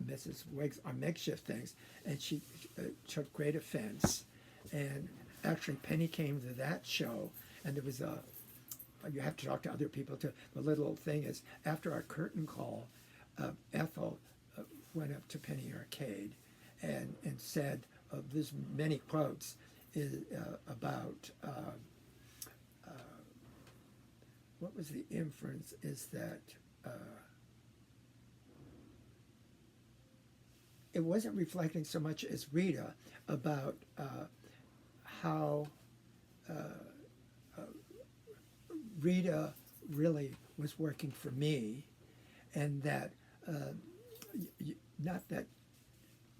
Mrs. Wiggs, our makeshift things, and she took great offense. And actually, Penny came to that show, and there was you have to talk to other people too. The little thing is, after our curtain call, Ethel went up to Penny Arcade and said, there's many quotes about what was the inference is that it wasn't reflecting so much as Rita about how Rita really was working for me, and that not that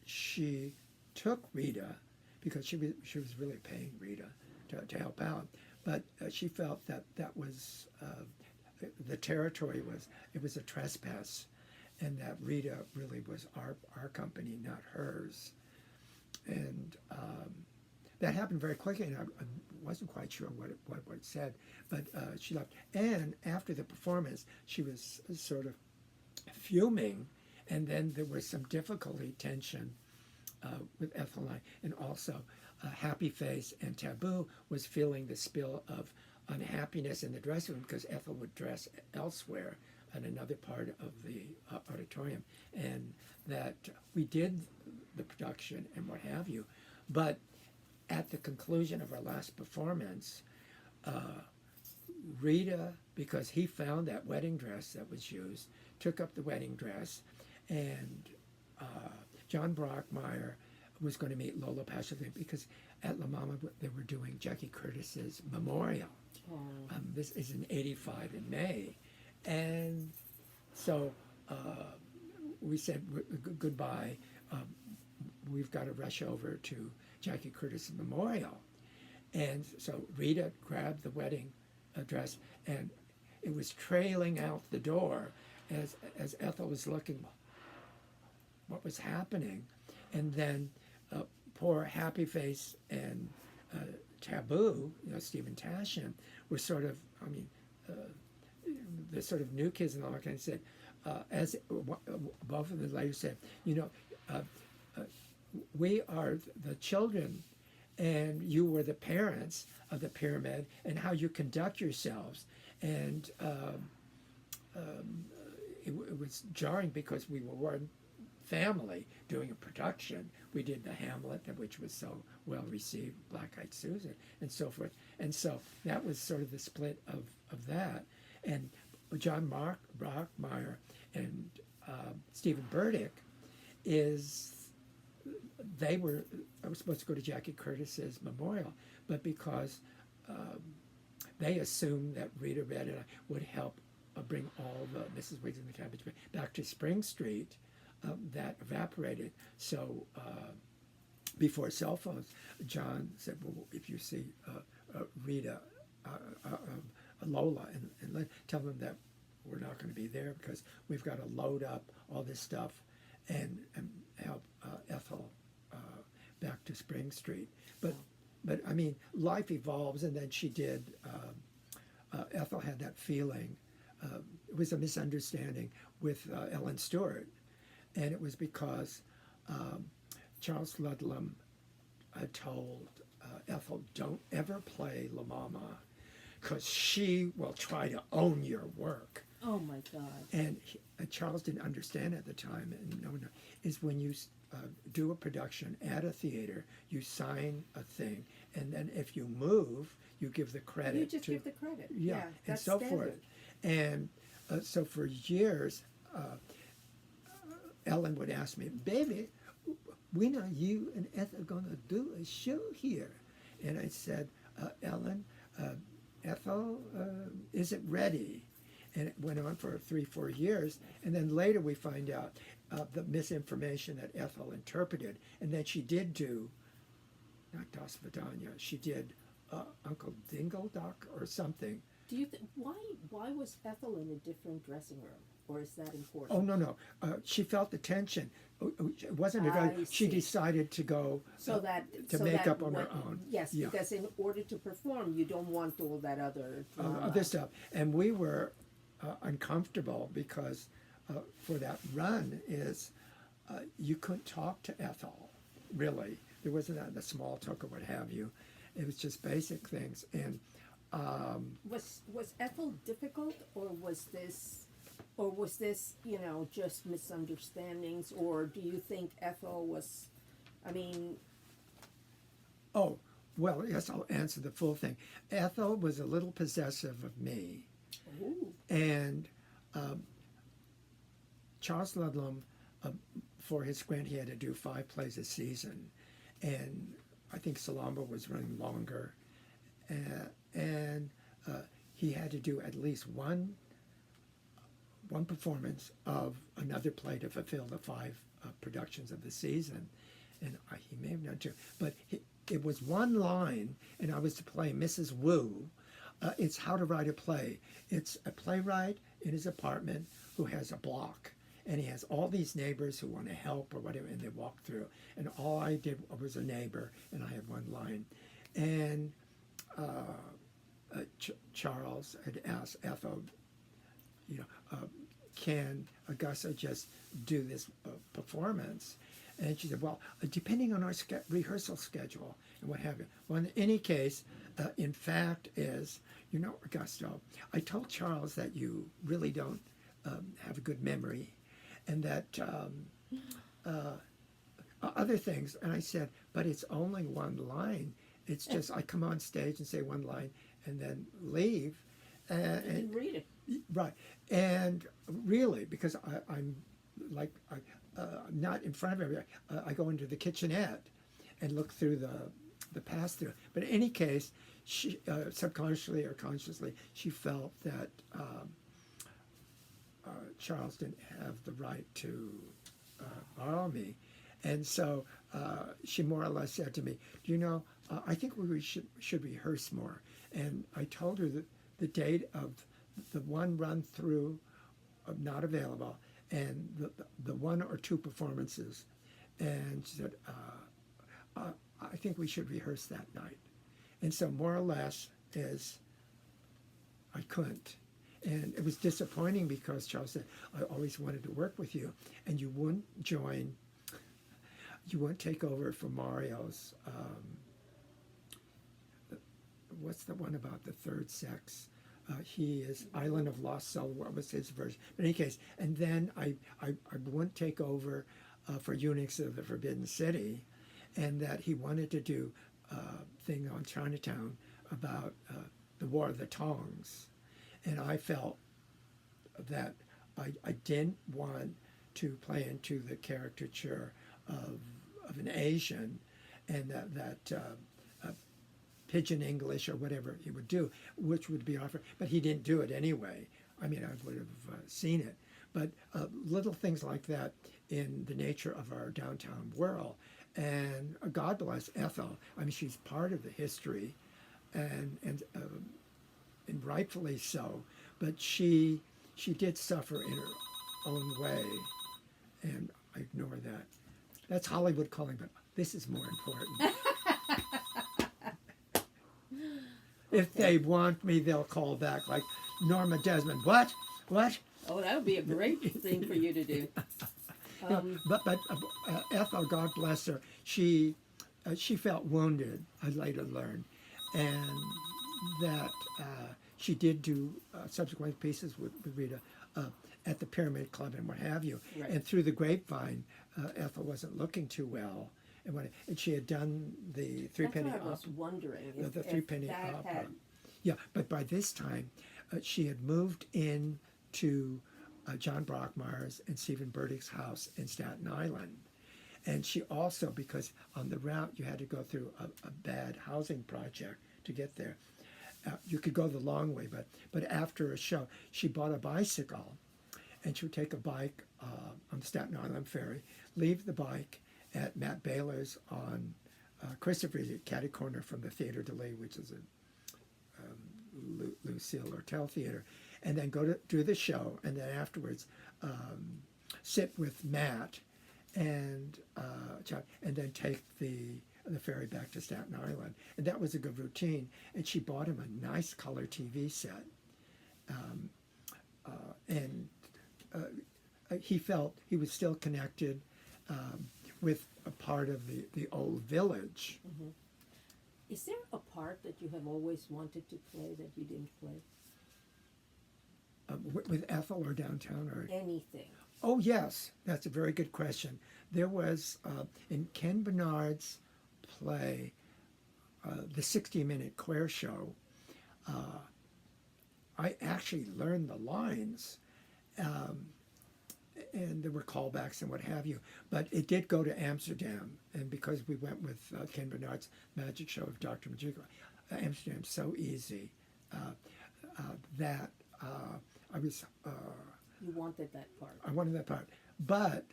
she took Rita, because she was really paying Rita to help out, but she felt that was the territory was a trespass, and that Rita really was our company, not hers. And that happened very quickly, and I wasn't quite sure what it said, but she left. And after the performance, she was sort of fuming, and then there was some difficulty, tension with Ethel and I, and also Happy Face and Taboo was feeling the spill of unhappiness in the dressing room because Ethel would dress elsewhere in another part of the auditorium, and that we did the production and what have you, but at the conclusion of our last performance, Rita, because he found that wedding dress that was used, took up the wedding dress, and John Brockmeyer was going to meet Lola Pasolini because at La Mama they were doing Jackie Curtis's memorial. Oh. This is in '85 in May, and so we said goodbye. We've got to rush over to Jackie Curtis's memorial, and so Rita grabbed the wedding dress, and it was trailing out the door as Ethel was looking what was happening, and then poor Happy Face and Taboo, Stephen Tashin, were sort of, the sort of new kids and all that kind of said, both of the ladies said, we are the children and you were the parents of the pyramid and how you conduct yourselves. And it was jarring because we were one family doing a production. We did the Hamlet, which was so well received, Black Eyed Susan, and so forth. And so that was sort of the split of that. And John Brockmeyer and Stephen Burdick they were supposed to go to Jackie Curtis's memorial, but because they assumed that Rita Red and I would help bring all the Mrs. Wiggs and the Cabbage Patch back to Spring Street, that evaporated. So before cell phones, John said, well, if you see Rita, Lola, and tell them that we're not going to be there because we've got to load up all this stuff and help Ethel back to Spring Street. But I mean, life evolves, and then she did. Ethel had that feeling. It was a misunderstanding with Ellen Stewart, and it was because Charles Ludlam told Ethel, "Don't ever play La Mama, because she will try to own your work." Oh my God! And Charles didn't understand at the time. And no, is when you do a production at a theater, you sign a thing, and then if you move, you give the credit. You just give the credit. Yeah, and that's so standard. forth. And so for years, Ellen would ask me, "Baby, when are you and Ethel going to do a show here?" And I said, "Ellen, Ethel isn't ready." And it went on for 3-4 years. And then later we find out the misinformation that Ethel interpreted. And then she did do, not Das Vidanya, she did Uncle Dingledock or something. Do you why was Ethel in a different dressing room, or is that important? Oh, no. She felt the tension. It wasn't I she see. decided to go So to make up on her own. Yes, Yeah. because in order to perform, you don't want all that other drama. Other stuff. And we were uncomfortable because for that run is you couldn't talk to Ethel, really. There wasn't the small talk or what have you. It was just basic things. And Was Ethel difficult, or was this just misunderstandings, or do you think Ethel was, I mean, oh, well, yes, I'll answer the full thing. Ethel was a little possessive of me. ooh, And Charles Ludlam, for his grant, he had to do 5 plays a season. And I think Salamba was running longer. And he had to do at least one performance of another play to fulfill the 5 productions of the season. And he may have done 2. But it was one line, and I was to play Mrs. Wu. It's how to write a play. It's a playwright in his apartment who has a block, and he has all these neighbors who want to help or whatever, and they walk through. And all I did was a neighbor, and I had one line. And Charles had asked Ethel, can Augusta just do this performance? And she said, well, depending on our rehearsal schedule and what have you. Well, in any case, in fact is, Augusto, I told Charles that you really don't have a good memory and that other things. And I said, but it's only one line. It's just I come on stage and say one line and then leave. you didn't read it. Right. And really, because I'm like not in front of everybody. I go into the kitchenette and look through the pass through. But in any case, she subconsciously or consciously, she felt that Charles didn't have the right to borrow me, and so she more or less said to me, "Do you know? I think we should rehearse more." And I told her that the date of the one run through not available, and the one or two performances, and she said, "I think we should rehearse that night." And so more or less is I couldn't. And it was disappointing because Charles said, "I always wanted to work with you, and you wouldn't take over for Mario's, what's the one about the third sex? He is Island of Lost Soul. What was his version? But in any case, and then I wouldn't take over for Eunuchs of the Forbidden City, and that he wanted to do a thing on Chinatown about the War of the Tongs. And I felt that I didn't want to play into the caricature of an Asian, and that pidgin English or whatever he would do, which would be offered. But he didn't do it anyway. I mean, I would have seen it. But little things like that in the nature of our downtown world. And God bless Ethel. I mean, she's part of the history, and rightfully so. But she did suffer in her own way, and I ignore that. That's Hollywood calling, but this is more important. If they want me, they'll call back like Norma Desmond. What? Oh, that would be a great thing for you to do. No, but Ethel, God bless her, she felt wounded. I later learned, and that she did do subsequent pieces with Rita at the Pyramid Club and what have you. Right. And through the grapevine, Ethel wasn't looking too well, and she had done the Threepenny That's what I was Opera. wondering. The If Threepenny that Opera. had, Yeah, but by this time, she had moved in to John Brockmeyer's and Stephen Burdick's house in Staten Island. And she also, because on the route you had to go through a bad housing project to get there. You could go the long way, but after a show, she bought a bicycle, and she would take a bike on the Staten Island Ferry, leave the bike at Matt Baylor's on Christopher Street, catty corner from the Theatre de Lille, which is a Lucille Lortel Theater, and then go to do the show, and then afterwards sit with Matt and then take the ferry back to Staten Island. And that was a good routine. And she bought him a nice color TV set. And he felt he was still connected with a part of the old village. Mm-hmm. Is there a part that you have always wanted to play that you didn't play? With Ethel or downtown or Anything. Oh yes, that's a very good question. There was in Ken Bernard's play, the 60-minute Queer Show. I actually learned the lines, and there were callbacks and what have you. But it did go to Amsterdam, and because we went with Ken Bernard's Magic Show of Dr. Magico, Amsterdam's so easy that I was. You wanted that part. I wanted that part, but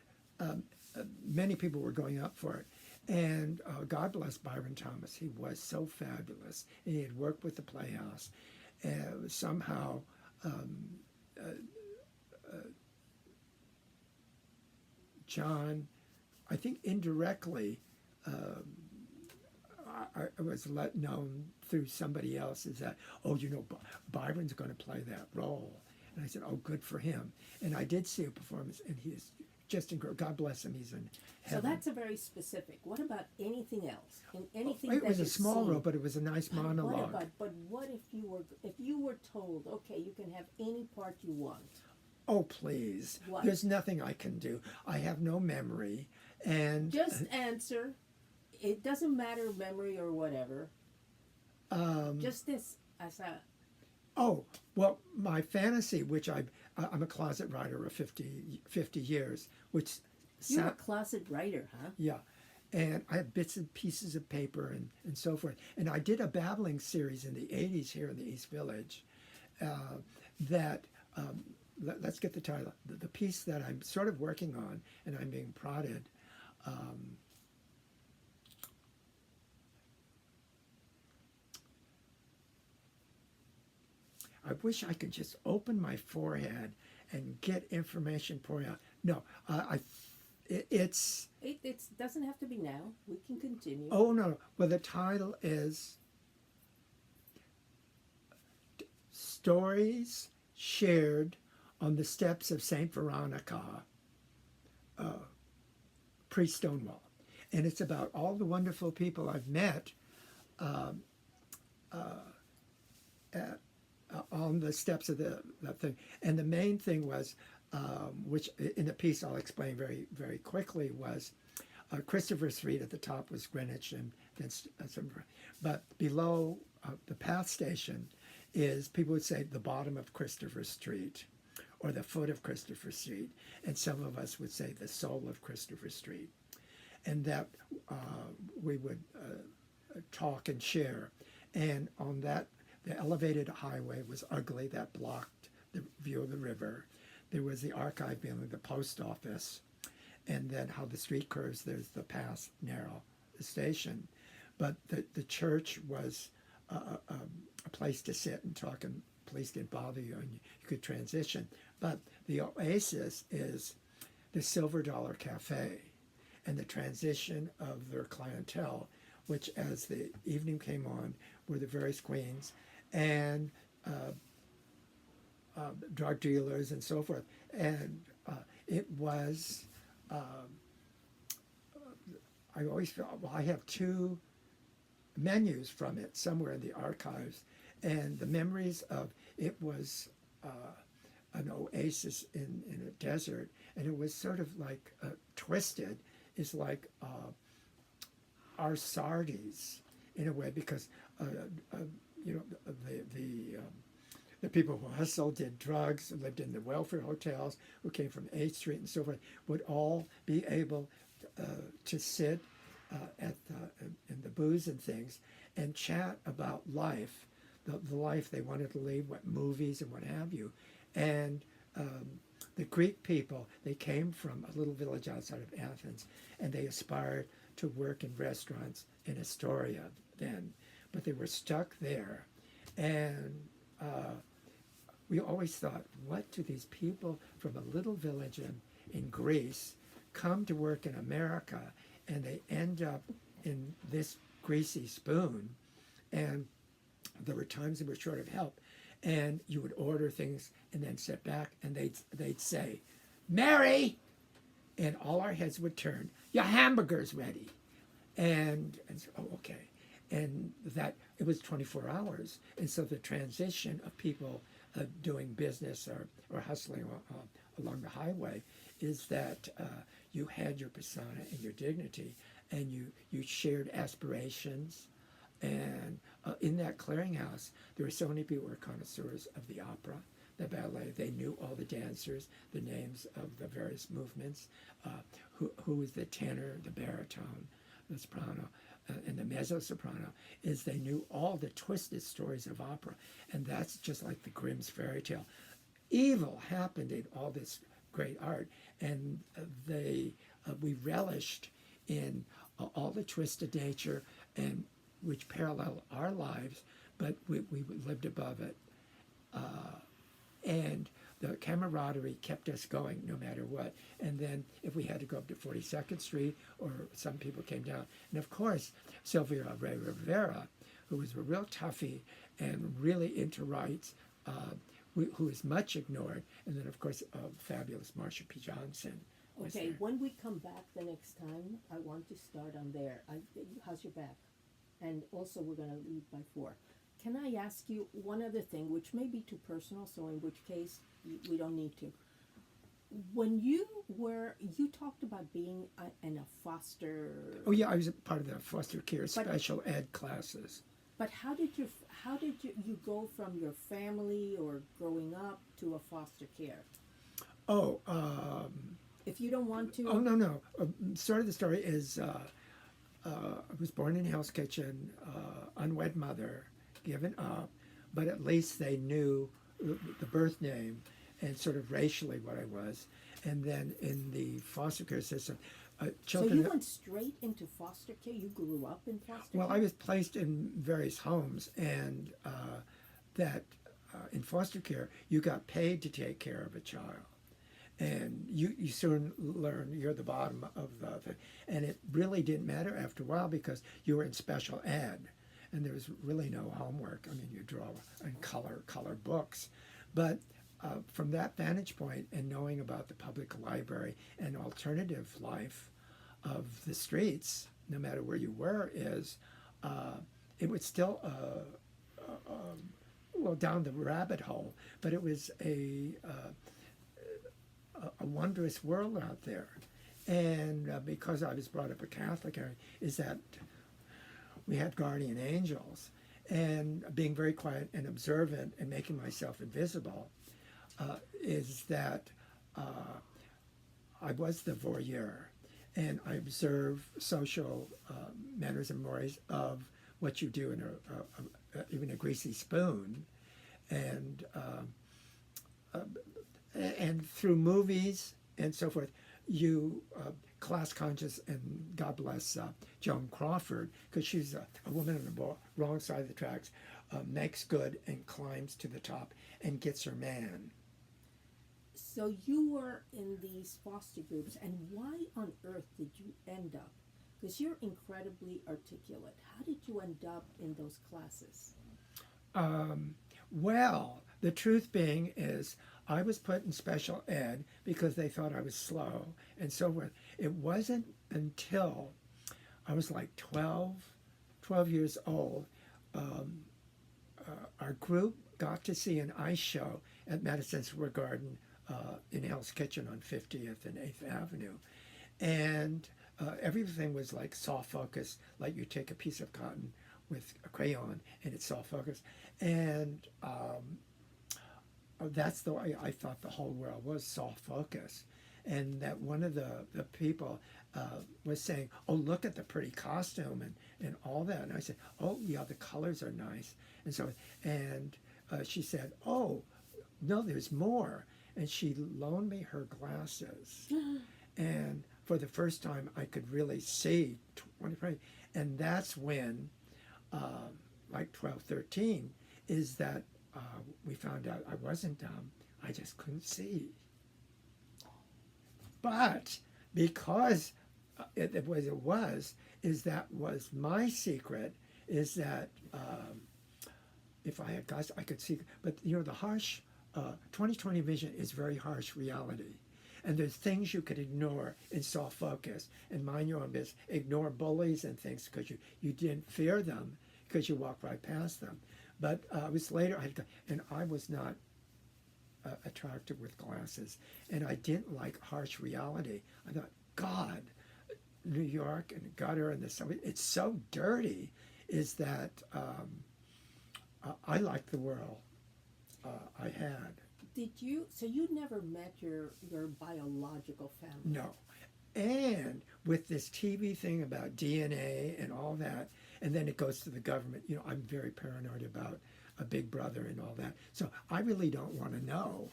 many people were going up for it. And God bless Byron Thomas. He was so fabulous. He had worked with the Playhouse. Somehow, John, I think indirectly, I was let known through somebody else is that, oh, you know, Byron's going to play that role. And I said, oh, good for him. And I did see a performance, and he is just incredible. God bless him. He's in So heaven. that's a very specific. What about anything else? In anything It that was a you've small seen? role, but it was a nice monologue. But what if you were told, okay, you can have any part you want? Oh, please. What? There's nothing I can do. I have no memory. And Just answer. It doesn't matter memory or whatever. Just this as a oh, well, my fantasy, which I'm a closet writer of 50 years, which You're a closet writer, huh? yeah. And I have bits and pieces of paper and so forth. And I did a babbling series in the 80s here in the East Village that, let's get the title, the piece that I'm sort of working on and I'm being prodded. I wish I could just open my forehead and get information pouring out. No, it's It doesn't have to be now. We can continue. oh no. Well, the title is Stories Shared on the Steps of Saint Veronica, pre-Stonewall, and it's about all the wonderful people I've met on the steps of that thing. And the main thing was, which in the piece I'll explain very, very quickly, was Christopher Street at the top was Greenwich, and then but below the path station is, people would say, the bottom of Christopher Street or the foot of Christopher Street, and some of us would say the soul of Christopher Street, and that we would talk and share. And on that, the elevated highway was ugly, that blocked the view of the river. There was the archive building, the post office, and then how the street curves, there's the path narrow, the station. But the church was a place to sit and talk, and police didn't bother you, and you could transition. But the oasis is the Silver Dollar Cafe and the transition of their clientele, which as the evening came on were the various queens and drug dealers and so forth. And it was, I always felt, well, I have two menus from it somewhere in the archives, and the memories of it was an oasis in a desert, and it was sort of like twisted. It's like our Sardi's in a way, because you know, the people who hustled, did drugs, lived in the welfare hotels, who came from 8th Street and so forth, would all be able to sit in the booths and things and chat about life, the life they wanted to lead, what movies and what have you. And the Greek people, they came from a little village outside of Athens, and they aspired to work in restaurants in Astoria then, but they were stuck there. And we always thought, what do these people from a little village in Greece come to work in America, and they end up in this greasy spoon? And there were times they were short of help, and you would order things and then sit back, and they'd say, "Mary," and all our heads would turn, "Your hamburger's ready." And so, oh, okay. And that, it was 24 hours. And so the transition of people doing business or hustling along the highway is that you had your persona and your dignity, and you shared aspirations. And in that clearinghouse, there were so many people who were connoisseurs of the opera, the ballet. They knew all the dancers, the names of the various movements, who was the tenor, the baritone, the soprano, and the mezzo-soprano. Is they knew all the twisted stories of opera. And that's just like the Grimm's fairy tale. Evil happened in all this great art, and we relished in all the twisted nature, and which parallel our lives, but we lived above it. And the camaraderie kept us going no matter what. And then if we had to go up to 42nd Street, or some people came down. And of course, Sylvia Ray Rivera, who was a real toughie and really into rights, who is much ignored. And then, of course, fabulous Marsha P. Johnson was Okay, there. when we come back the next time, I want to start on there. How's your back? And also, we're going to leave by 4. Can I ask you one other thing, which may be too personal, so in which case we don't need to. When you talked about being in a foster... Oh, yeah, I was a part of the foster care special ed classes. But how did you go from your family or growing up to a foster care? Oh, If you don't want to, oh no, no. Start of the story is I was born in Hell's Kitchen, unwed mother, given up, but at least they knew the birth name and sort of racially what I was. And then in the foster care system, so children. you went straight into foster care. You grew up in foster Well, care. I was placed in various homes, and that in foster care, you got paid to take care of a child. And you soon learn you're the bottom of the thing. And it really didn't matter after a while because you were in special ed. And there was really no homework. I mean, you draw and color books. But from that vantage point and knowing about the public library and alternative life of the streets, no matter where you were, it was still well down the rabbit hole, but it was a wondrous world out there. And because I was brought up a Catholic area, is that we had guardian angels, and being very quiet and observant and making myself invisible is that I was the voyeur, and I observe social manners and mores of what you do in even a greasy spoon, and through movies and so forth, you class conscious, and God bless Joan Crawford, because she's a woman on the wrong side of the tracks, makes good and climbs to the top and gets her man. So you were in these foster groups, and why on earth did you end up? Because you're incredibly articulate. How did you end up in those classes? Well, the truth being is I was put in special ed because they thought I was slow and so forth. It wasn't until I was like 12 years old, our group got to see an ice show at Madison Square Garden in Hell's Kitchen on 50th and 8th Avenue. And everything was like soft focus, like you take a piece of cotton with a crayon and it's soft focus. And that's the way I thought the whole world was, soft focus. And that one of the people was saying, oh, look at the pretty costume and all that. And I said, oh, yeah, the colors are nice. And so, and she said, oh, no, there's more. And she loaned me her glasses. And for the first time, I could really see 20. And that's when, like 12, 13, is that we found out I wasn't dumb. I just couldn't see. But because it was, is that was my secret, is that if I had glasses, I could see. But, you know, the harsh, 20/20 vision is very harsh reality. And there's things you could ignore in soft focus and mind your own business. Ignore bullies and things because you didn't fear them because you walked right past them. But it was later, and I was not attractive with glasses. And I didn't like harsh reality. I thought, God, New York and the gutter and the subway, it's so dirty, is that I liked the world I had. So you never met your biological family? No. And with this TV thing about DNA and all that, and then it goes to the government, you know, I'm very paranoid about a big brother and all that. So I really don't want to know.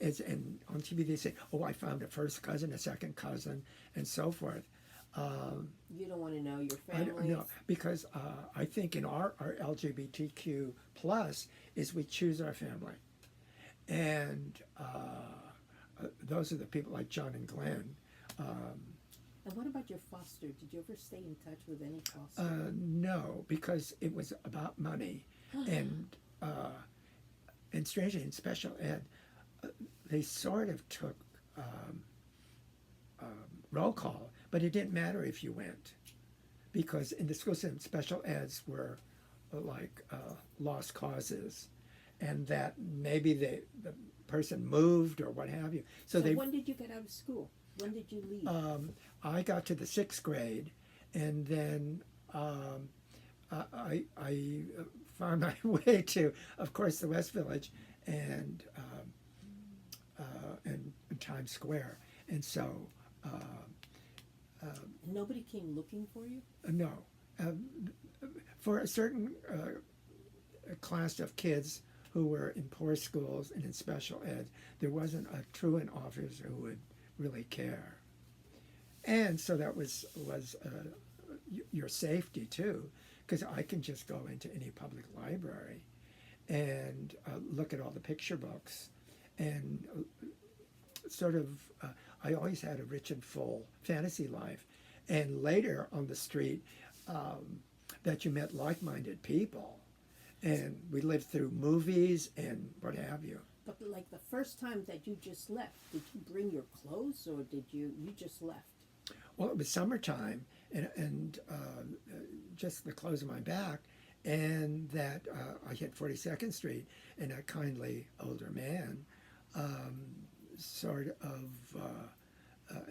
And on TV they say, oh, I found a first cousin, a second cousin, and so forth. You don't want to know your I don't family? know, because I think in our LGBTQ plus is we choose our family. And those are the people like John and Glenn. And what about your foster? Did you ever stay in touch with any foster? No, because it was about money. And strangely, in special ed, they sort of took roll call, but it didn't matter if you went, because in the school system, special eds were like lost causes, and that maybe the person moved or what have you. So when did you get out of school? When did you leave? I got to the 6th grade, and then I found my way to, of course, the West Village and and Times Square, and so Nobody came looking for you? no, um, for a certain class of kids who were in poor schools and in special ed, there wasn't a truant officer who would really care, and so that was your safety too, because I can just go into any public library and look at all the picture books and sort of I always had a rich and full fantasy life, and later on the street that you met like-minded people, and we lived through movies and what have you. But like the first time that you just left, did you bring your clothes or did you just left? Well, it was summertime, and just the clothes on my back, and that I hit 42nd Street, and a kindly older man sort of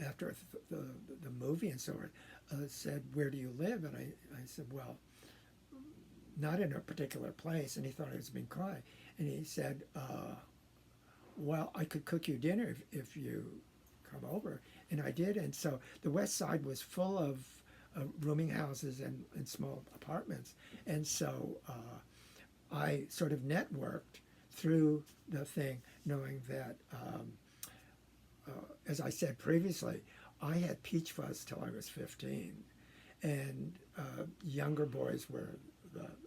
after the movie and so on said, "Where do you live?" And I said, "Well, not in a particular place." And he thought I was being coy, and he said, "Well, I could cook you dinner if you come over." And I did, and so the West Side was full of rooming houses and small apartments, and so I sort of networked through the thing, knowing that, as I said previously, I had peach fuzz till I was 15, and younger boys were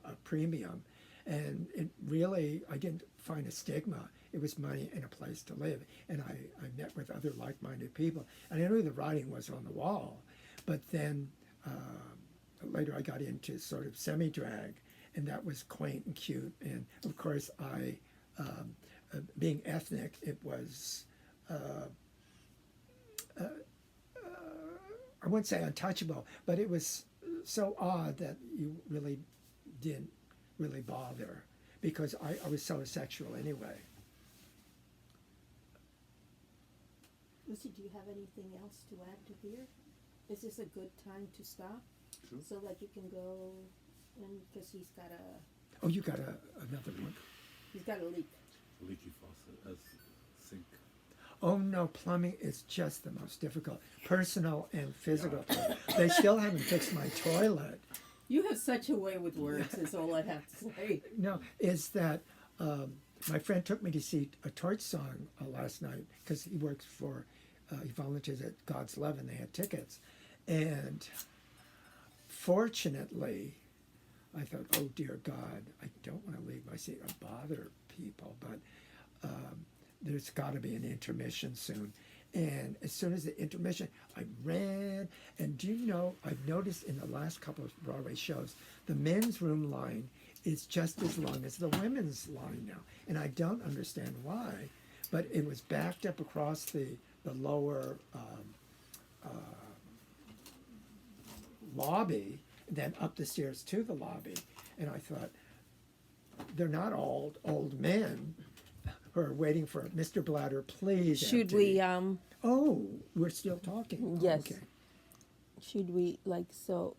a premium, and it really, I didn't find a stigma. It was money and a place to live, and I met with other like-minded people, and I knew the writing was on the wall. But then later I got into sort of semi-drag, and that was quaint and cute, and of course I, being ethnic, it was, I wouldn't say untouchable, but it was so odd that you really didn't really bother, because I was so sexual anyway. Lucy, do you have anything else to add to here? Is this a good time to stop? Sure. So that you can go, and because he's got Oh, you got another one? he's got a leak. Leaky faucet as sink. Oh no, plumbing is just the most difficult, personal and physical. They still haven't fixed my toilet. You have such a way with words, is all I have to say. No, is that my friend took me to see a torch song last night, because he works for, he volunteers at God's Love, and they had tickets. And fortunately, I thought, oh dear God, I don't want to leave my seat or bother people, but there's got to be an intermission soon. And as soon as the intermission, I ran. And do you know, I've noticed in the last couple of Broadway shows, the men's room line is just as long as the women's line now. And I don't understand why, but it was backed up across the lower lobby, and then up the stairs to the lobby. And I thought, they're not all old men who are waiting for Mr. Blatter, please. Should empty. we Oh, we're still talking. Yes. Okay. should we like so